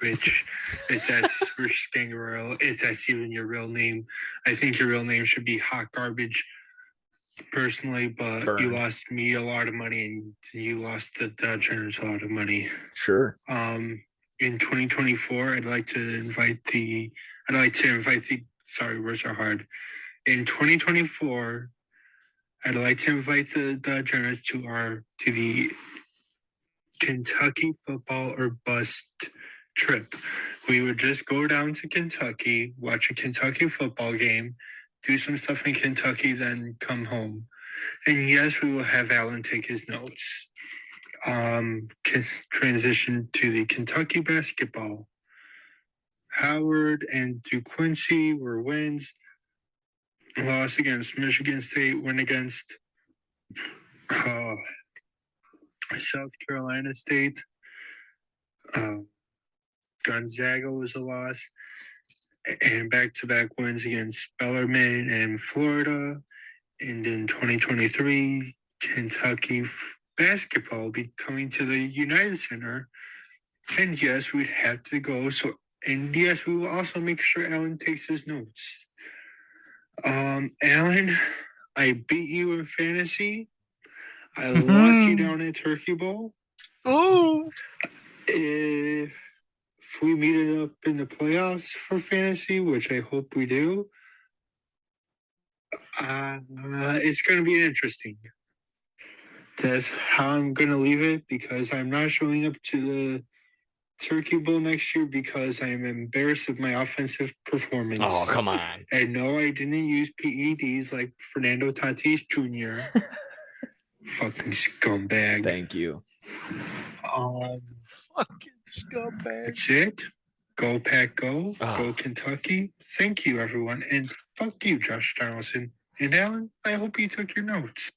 Rich. If that's Rich Scangarello, if that's even your real name. I think your real name should be Hot Garbage, personally, but Burn. You lost me a lot of money, and you lost the Dodgers a lot of money. Sure. In 2024, I'd like to invite the. Sorry, words are hard. In 2024, I'd like to invite the Dodgers to the Kentucky football or bust trip. We would just go down to Kentucky, watch a Kentucky football game, do some stuff in Kentucky, then come home. And yes, we will have Alan take his notes. Transition to the Kentucky basketball. Howard and DeQuincy were wins. Loss against Michigan State, win against South Carolina State. Gonzaga was a loss. And back-to-back wins against Bellarmine and Florida. And in 2023, Kentucky basketball will be coming to the United Center. And yes, we'd have to go. And yes, we will also make sure Alan takes his notes. Alan, I beat you in fantasy. I locked you down at Turkey Bowl. Oh. If we meet it up in the playoffs for fantasy, which I hope we do, it's going to be interesting. That's how I'm going to leave it, because I'm not showing up to the Turkey Bowl next year because I'm embarrassed of my offensive performance. Oh, come on. And no, I didn't use PEDs like Fernando Tatis Jr. Fucking scumbag. Thank you. Fucking scumbag. That's it. Go Pack Go. Go Kentucky. Thank you, everyone. And fuck you, Josh Donaldson. And Alan, I hope you took your notes.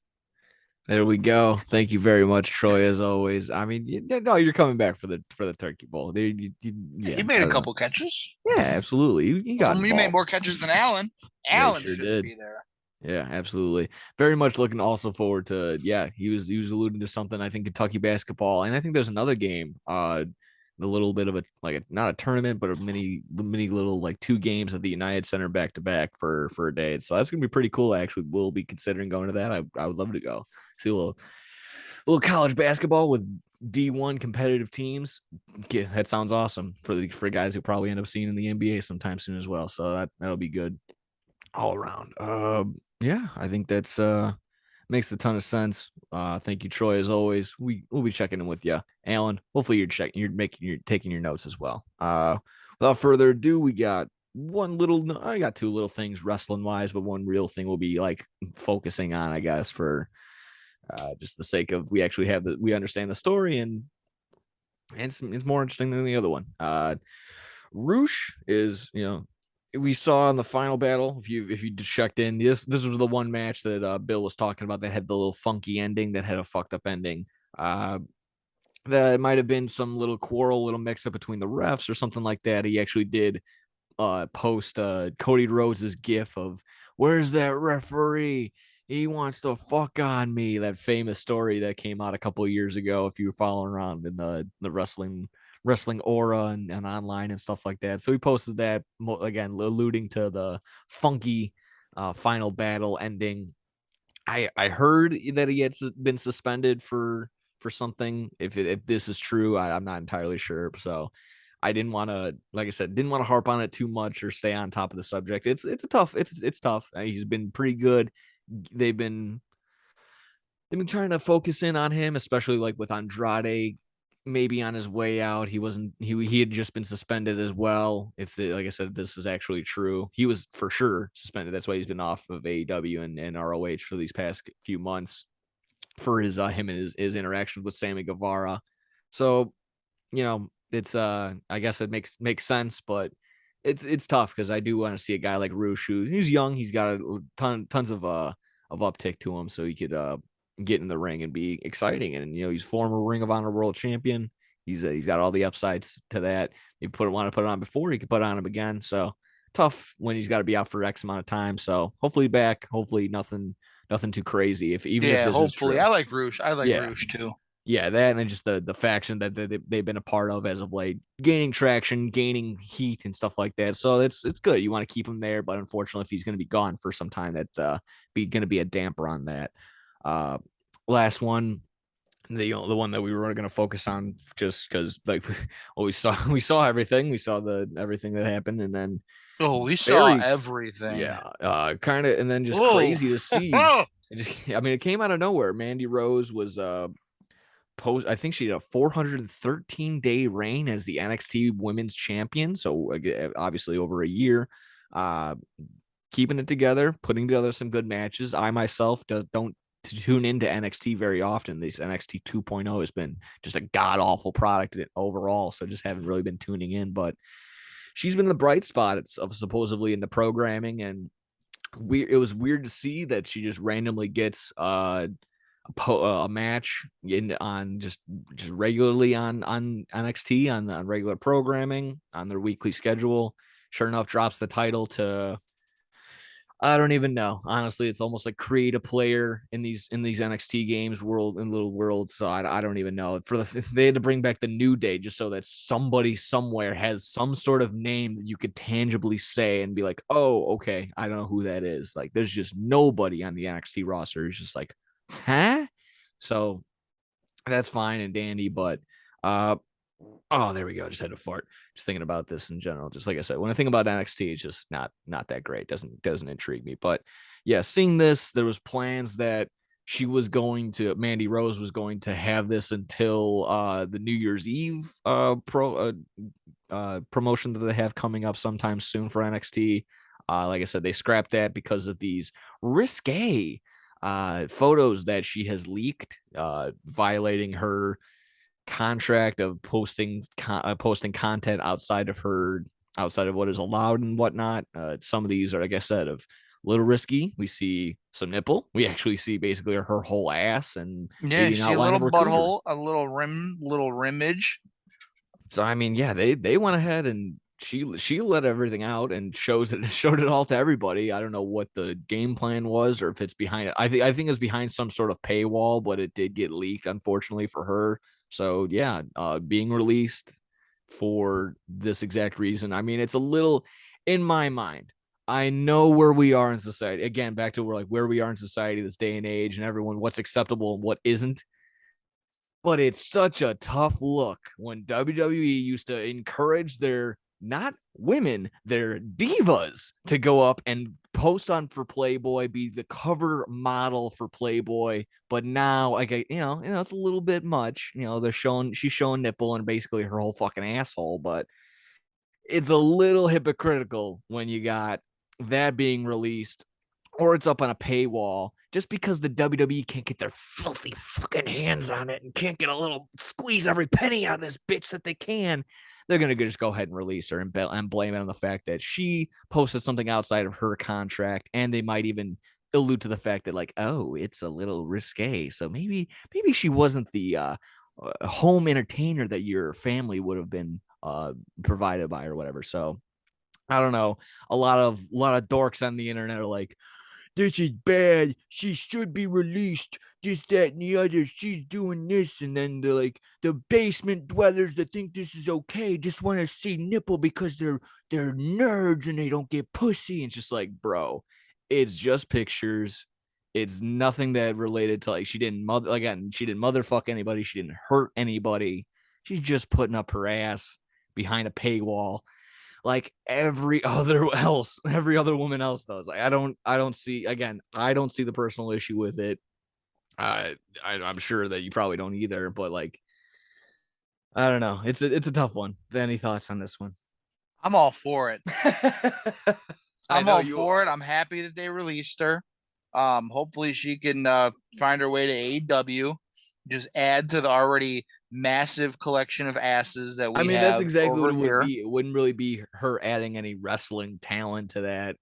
There we go. Thank you very much, Troy. As always, I mean, no, you're coming back for the Turkey Bowl. He made a couple catches. Yeah, absolutely. You got. You made more catches than Alan. Alan sure should did. be there. Yeah, absolutely. Very much looking also forward to. Yeah, he was alluding to something. I think Kentucky basketball, and I think there's another game. A little bit of not a tournament, but a mini little like 2 games at the United Center back to back for a day. So that's gonna be pretty cool. I actually will be considering going to that. I would love to go see a little college basketball with D1 competitive teams. Yeah, that sounds awesome for guys who probably end up seeing in the NBA sometime soon as well. So that'll be good all around. Yeah, I think that's makes a ton of sense. Thank you, Troy, as always. We'll be checking in with you, Alan. Hopefully you're taking your notes as well. Without further ado, I got 2 little things wrestling wise, but one real thing we'll be like focusing on, I guess, for just the sake of we actually we understand the story, and it's more interesting than the other one. Roosh is, we saw in the final battle, if you checked in, this was the one match that Bill was talking about that had the little funky ending, that had a fucked up ending. That might have been some little quarrel, little mix up between the refs or something like that. He actually did post Cody Rhodes' gif of "Where's that referee? He wants to fuck on me." That famous story that came out a couple of years ago, if you were following around in the wrestling aura and online and stuff like that. So he posted that, again, alluding to the funky final battle ending. I heard that he had been suspended for something. If this is true, I'm not entirely sure. So I didn't want to, like I said, didn't want to harp on it too much or stay on top of the subject. It's tough. He's been pretty good. They've been been trying to focus in on him, especially like with Andrade maybe on his way out. He had just been suspended as well. Like I said, this is actually true. He was for sure suspended. That's why he's been off of AEW and ROH for these past few months for his him and his interactions with Sammy Guevara. So, it's I guess it makes sense, but it's tough because I do want to see a guy like Roosh who's young. He's got a tons of uptick to him, so he could get in the ring and be exciting. And he's former Ring of Honor World Champion. He's got all the upsides to that. He want to put it on before, he could put it on him again. So tough when he's got to be out for X amount of time. So hopefully back. Hopefully nothing too crazy. If this hopefully is true. I like Roosh. I like Roosh too. Yeah, that and then just the faction that they've been a part of as of late, gaining traction, gaining heat and stuff like that. So it's good. You want to keep him there, but unfortunately, if he's going to be gone for some time, that's going to be a damper on that. Last one, the one that we were going to focus on, just because like we saw everything, we saw everything that happened, and then we saw everything. Yeah, kind of, and then just crazy to see. It came out of nowhere. Mandy Rose was I think she had a 413-day reign as the NXT Women's Champion. So obviously over a year, keeping it together, putting together some good matches. I myself don't tune into NXT very often. This NXT 2.0 has been just a god awful product overall. So just haven't really been tuning in, but she's been the bright spot of supposedly in the programming. And it was weird to see that she just randomly gets a match on just regularly on NXT on regular programming on their weekly schedule. Sure enough, drops the title to, I don't even know. Honestly, it's almost like create a player in these NXT games little worlds. So I don't even know. They had to bring back the New Day just so that somebody somewhere has some sort of name that you could tangibly say and be like, oh, okay, I don't know who that is. Like, there's just nobody on the NXT roster who's just like, huh? So that's fine and dandy, but oh, there we go. Just had to fart. Just thinking about this in general. Just like I said, when I think about NXT, it's just not that great. Doesn't intrigue me. But yeah, seeing this, there was plans that Mandy Rose was going to have this until the New Year's Eve promotion that they have coming up sometime soon for NXT. Like I said, they scrapped that because of these risque photos that she has leaked, violating her contract of posting content outside of what is allowed and whatnot. Some of these are, like I said, a little risky. We see some nipple. We actually see basically her whole ass and you see a little butthole, a little rimage. So they went ahead and she let everything out and showed it all to everybody. I don't know what the game plan was or if it's behind it. I think it's behind some sort of paywall, but it did get leaked, unfortunately for her. So yeah, being released for this exact reason. It's a little, in my mind, I know where we are in society. Again, back to where we are in society this day and age, and everyone, what's acceptable and what isn't. But it's such a tough look when WWE used to encourage their not women, their divas to go up and post on for Playboy, be the cover model for Playboy. But now, it's a little bit much. She's showing nipple and basically her whole fucking asshole. But it's a little hypocritical when you got that being released or it's up on a paywall just because the WWE can't get their filthy fucking hands on it and can't get a little squeeze every penny out of this bitch that they can. They're going to just go ahead and release her and blame it on the fact that she posted something outside of her contract. And they might even allude to the fact that it's a little risque. So maybe she wasn't the home entertainer that your family would have been provided by or whatever. So I don't know. A lot of dorks on the internet are like, this is bad. She should be released. This, that, and the other. She's doing this. And then the basement dwellers that think this is okay just want to see nipple because they're nerds and they don't get pussy. And just like, bro, it's just pictures. It's nothing that related to she didn't motherfuck anybody. She didn't hurt anybody. She's just putting up her ass behind a paywall like every other woman else does. I don't see the personal issue with it. I'm sure that you probably don't either, but like, I don't know. It's a tough one. Any thoughts on this one? I'm all for it. I I'm know all you for it. are. I'm happy that they released her. Hopefully she can find her way to AEW. Just add to the already massive collection of asses that I we mean, that's have exactly what over it would here. be. It wouldn't really be her adding any wrestling talent to That's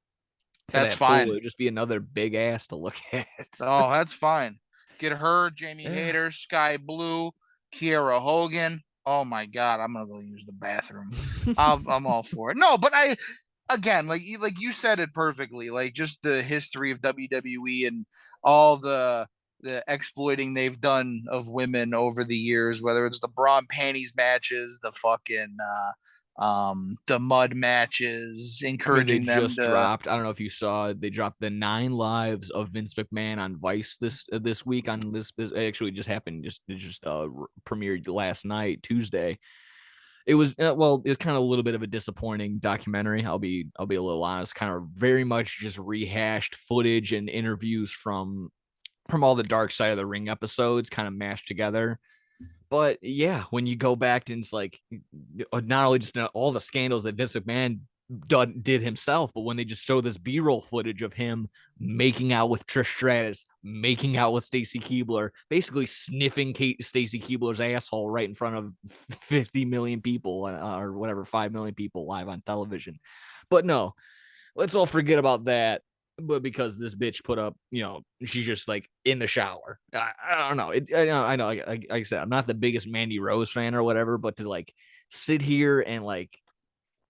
that pool. fine. It'd just be another big ass to look at. Oh, that's fine. Get her, Jamie Yeah. Hayter, Sky Blue, Kiera Hogan. Oh my God, I'm gonna go use the bathroom. I'm all for it. No, but I again, like you said it perfectly. Like just the history of WWE and all the exploiting they've done of women over the years, whether it's the bra and panties matches, the fucking the mud matches, I mean, they encouraging them just to. dropped. I don't know if you saw. They dropped the 9 lives of Vince McMahon on Vice this week. On this actually just happened. Just premiered last night, Tuesday. It was well, it's kind of a little bit of a disappointing documentary. I'll be a little honest. Kind of very much just rehashed footage and interviews from all the Dark Side of the Ring episodes, kind of mashed together. But yeah, when you go back and it's like not only just all the scandals that Vince McMahon did himself, but when they just show this B-roll footage of him making out with Trish Stratus, making out with Stacy Keibler, basically sniffing Stacy Keibler's asshole right in front of 50 million people or whatever, 5 million people live on television. But no, let's all forget about that. But because this bitch put up, she's just like in the shower. I don't know. I know. Like I said, I'm not the biggest Mandy Rose fan or whatever, but to like sit here and like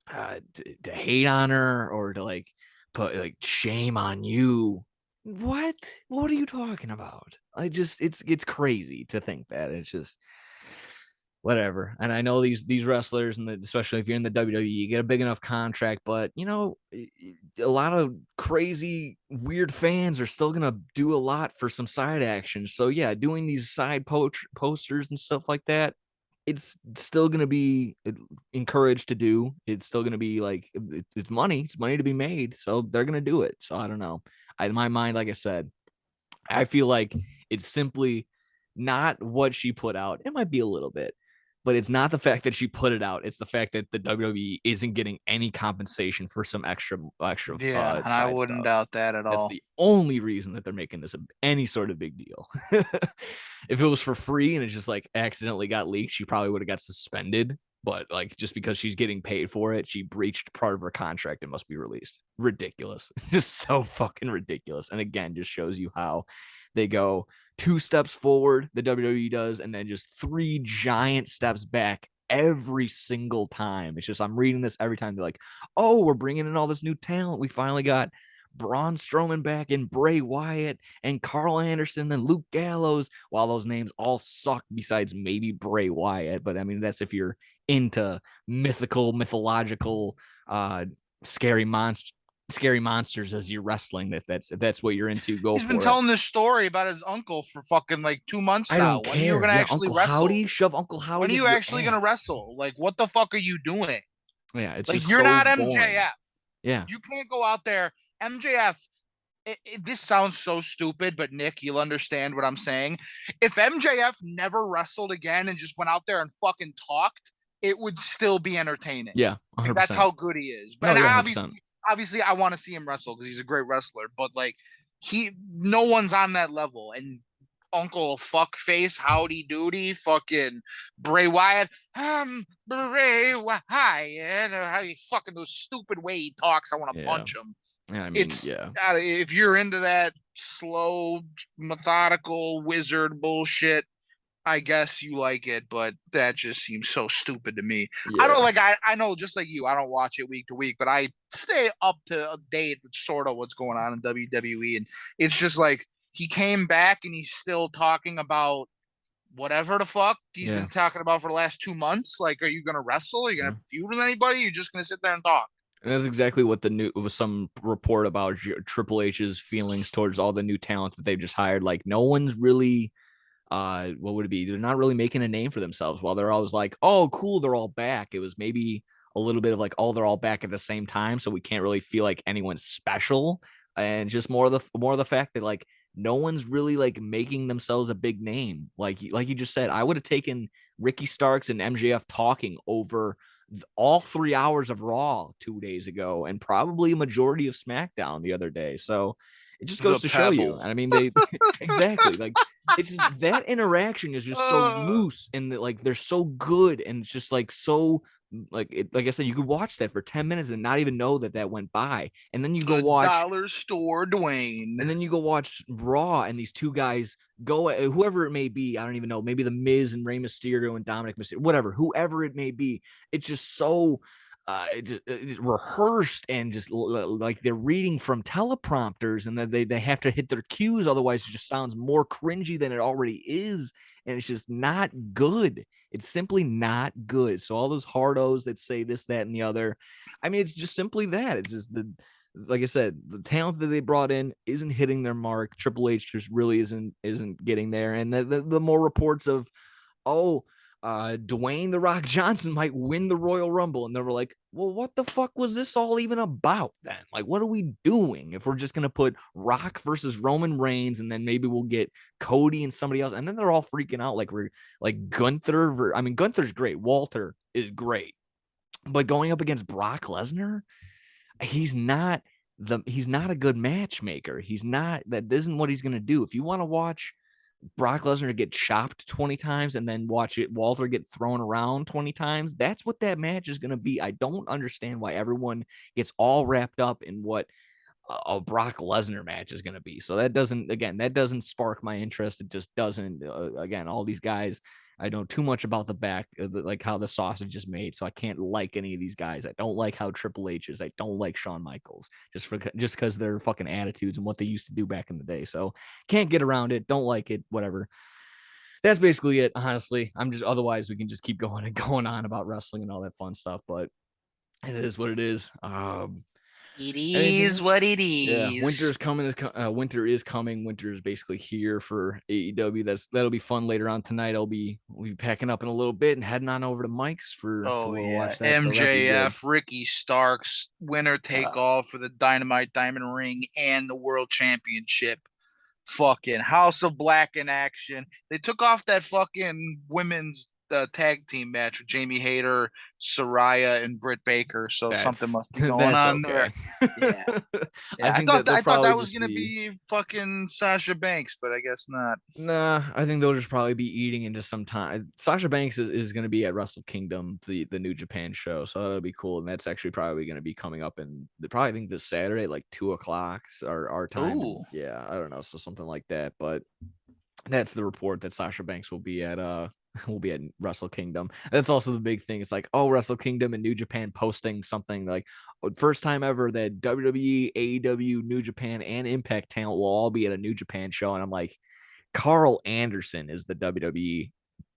to hate on her or to like put like shame on you. What are you talking about? It's crazy to think that. It's just whatever. And I know these wrestlers, and especially if you're in the WWE, you get a big enough contract, but a lot of crazy weird fans are still gonna do a lot for some side action. So yeah, doing these side posters and stuff like that, it's still gonna be encouraged to do. It's still gonna be like it's money. It's money to be made, so they're gonna do it. So I don't know. In my mind, like I said, I feel like it's simply not what she put out. It might be a little bit, but it's not the fact that she put it out. It's the fact that the WWE isn't getting any compensation for some extra Yeah, and I side wouldn't stuff. doubt that at That's all. the only reason that they're making this any sort of big deal. If it was for free and it just like accidentally got leaked, she probably would have got suspended. But like just because she's getting paid for it, she breached part of her contract and must be released. Ridiculous. Just so fucking ridiculous. And again, just shows you how they go 2 steps forward, the WWE does, and then just 3 giant steps back every single time. It's just I'm reading this every time. They're like, "Oh, we're bringing in all this new talent. We finally got Braun Strowman back and Bray Wyatt and Carl Anderson and Luke Gallows." While those names all suck, besides maybe Bray Wyatt, but I mean that's if you're into mythological, scary monsters as you're wrestling. If that's what you're into, go He's been for it. telling this story about his uncle for fucking like 2 months I now. don't When are you care. gonna Yeah, actually Uncle wrestle? Howdy, shove Uncle When are Howdy up you your actually gonna ass. wrestle? Like, what the fuck are you doing? Yeah, it's Like, just you're so not boring. MJF. Yeah, You can't go out there. MJF, this sounds so stupid, but Nick, you'll understand what I'm saying. If MJF never wrestled again and just went out there and fucking talked, it would still be entertaining. yeah, Like that's 100%. how good he is. No, And yeah, 100%. obviously, I want to see him wrestle because he's a great wrestler. But like, no one's on that level. And Uncle Fuckface, Howdy Doody, fucking Bray Wyatt, Bray Wyatt, how you fucking those stupid way he talks. I want to Yeah, punch him. yeah. I mean, It's yeah, if you're into that slow, methodical wizard bullshit, I guess you like it, but that just seems so stupid to me. I don't yeah, like I know just like you, I don't watch it week to week, but I stay up to date with sort of what's going on in WWE. And it's just like he came back and he's still talking about whatever the fuck he's yeah. been talking about for the last 2 months. Like, are you gonna wrestle? Are you gonna Yeah. have a feud with anybody? You're just gonna sit there and talk. And that's exactly what it was some report about Triple H's feelings towards all the new talent that they've just hired. Like no one's really what would it be? They're not really making a name for themselves while they're always like, oh, cool, they're all back. It was maybe a little bit of like, oh, they're all back at the same time. So we can't really feel like anyone's special. And just more of the fact that like no one's really like making themselves a big name. Like you just said, I would have taken Ricky Starks and MJF talking over all 3 hours of Raw 2 days ago and probably a majority of SmackDown the other day. So it just goes to show you. And I mean, they exactly like it's just that interaction is just so loose and like they're so good and it's just like so like I said, you could watch that for 10 minutes and not even know that went by. And then you go watch Dollar Store Dwayne. And then you go watch Raw and these two guys go, whoever it may be, I don't even know, maybe the Miz and Rey Mysterio and Dominic Mysterio, whatever, whoever it may be. It's just so rehearsed and just like they're reading from teleprompters and that they have to hit their cues. Otherwise, it just sounds more cringy than it already is. And it's just not good. It's simply not good. So all those hardos that say this, that, and the other, I mean, it's just simply that. It's just like I said, the talent that they brought in isn't hitting their mark. Triple H just really isn't getting there. And the more reports of, Dwayne the Rock Johnson might win the Royal Rumble, and they were like, well, what the fuck was this all even about then? Like, what are we doing if we're just gonna put Rock versus Roman Reigns, and then maybe we'll get Cody and somebody else, and then they're all freaking out like we're like Gunther. I mean, Gunther's great. Walter is great, but going up against Brock Lesnar, he's not a good matchmaker. That isn't what he's going to do. If you want to watch Brock Lesnar get chopped 20 times and then watch Walter get thrown around 20 times, that's what that match is going to be. I don't understand why everyone gets all wrapped up in what a Brock Lesnar match is going to be. So that doesn't spark my interest. It just doesn't. Again, all these guys, I know too much about the back, like how the sausage is made. So I can't like any of these guys. I don't like how Triple H is. I don't like Shawn Michaels just because their fucking attitudes and what they used to do back in the day. So can't get around it. Don't like it. Whatever. That's basically it. Honestly, otherwise we can just keep going and going on about wrestling and all that fun stuff. But it is what it is. It is what it is. Yeah, winter is coming. Winter is coming. Winter is basically here for AEW. That'll be fun later on tonight. We'll be packing up in a little bit and heading on over to Mike's to watch that. MJF, Ricky Starks, winner take all for the Dynamite Diamond Ring and the World Championship. Fucking House of Black in action. They took off that fucking women's tag team match with Jamie Hayter, Saraya, and Britt Baker. So something must be going on there. Yeah. I thought that was gonna be fucking Sasha Banks, but I guess not. Nah, I think they'll just probably be eating into some time. Sasha Banks is going to be at Wrestle Kingdom, the New Japan show, so that'll be cool. And that's actually probably going to be coming up in I think this Saturday, like 2:00 our time. Yeah, I don't know, so something like that. But that's the report that Sasha Banks will be at Wrestle Kingdom. That's also the big thing. It's like, Wrestle Kingdom and New Japan posting something like first time ever that WWE, AEW, New Japan, and Impact talent will all be at a New Japan show. And I'm like, Carl Anderson is the WWE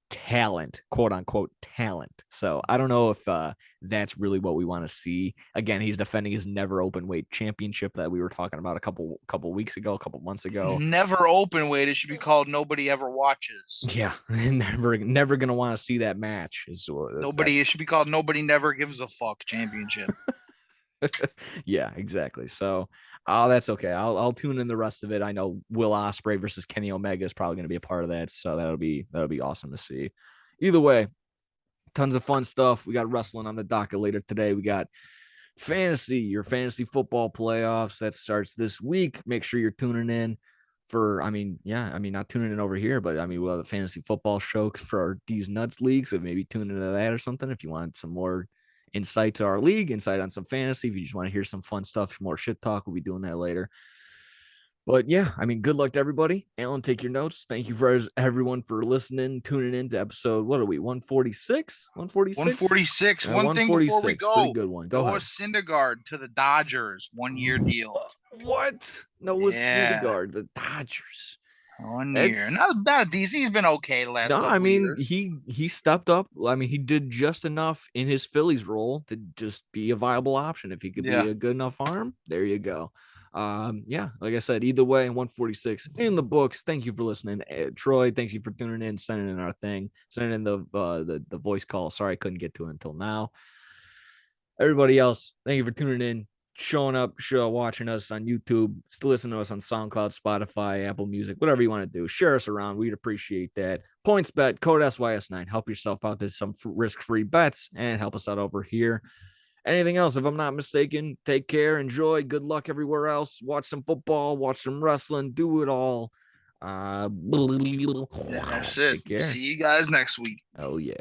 talent, quote unquote talent. So I don't know if that's really what we want to see. Again, he's defending his never open weight championship that we were talking about a couple months ago. Never open weight. It should be called Nobody Ever Watches. Yeah, never gonna want to see that match. It should be called Nobody Never Gives a Fuck championship. Yeah, exactly. So that's okay. I'll tune in the rest of it. I know Will Ospreay versus Kenny Omega is probably going to be a part of that, so that'll be awesome to see. Either way, tons of fun stuff. We got wrestling on the docket later today. We got your fantasy football playoffs that starts this week. Make sure you're tuning in for, not tuning in over here, but we'll have a fantasy football show for our D's Nuts League, so maybe tune into that or something if you want some more insight to our league, insight on some fantasy. If you just want to hear some fun stuff, more shit talk, we'll be doing that later. But yeah, good luck to everybody. Alan, take your notes. Thank you for everyone for listening, tuning in to episode, what are we, 146? 146. One thing before we go. Pretty good one. Go ahead. Syndergaard to the Dodgers, 1 year deal. What? Noah Syndergaard, the Dodgers. 1 year. Not DC. He's been okay the last couple years. he stepped up. He did just enough in his Phillies role to just be a viable option. If he could be a good enough arm, there you go. Like I said, either way, 146 in the books. Thank you for listening, Troy. Thank you for tuning in, sending in our thing, sending in the voice call. Sorry I couldn't get to it until now. Everybody else, thank you for tuning in. showing up, watching us on YouTube, still listening to us on SoundCloud, Spotify, Apple Music, whatever you want to do. Share us around. We'd appreciate that. Points bet, code SYS9. Help yourself out. There's some risk-free bets and help us out over here. Anything else, if I'm not mistaken, take care, enjoy, good luck everywhere else. Watch some football, watch some wrestling, do it all. That's it. See you guys next week. Oh, yeah.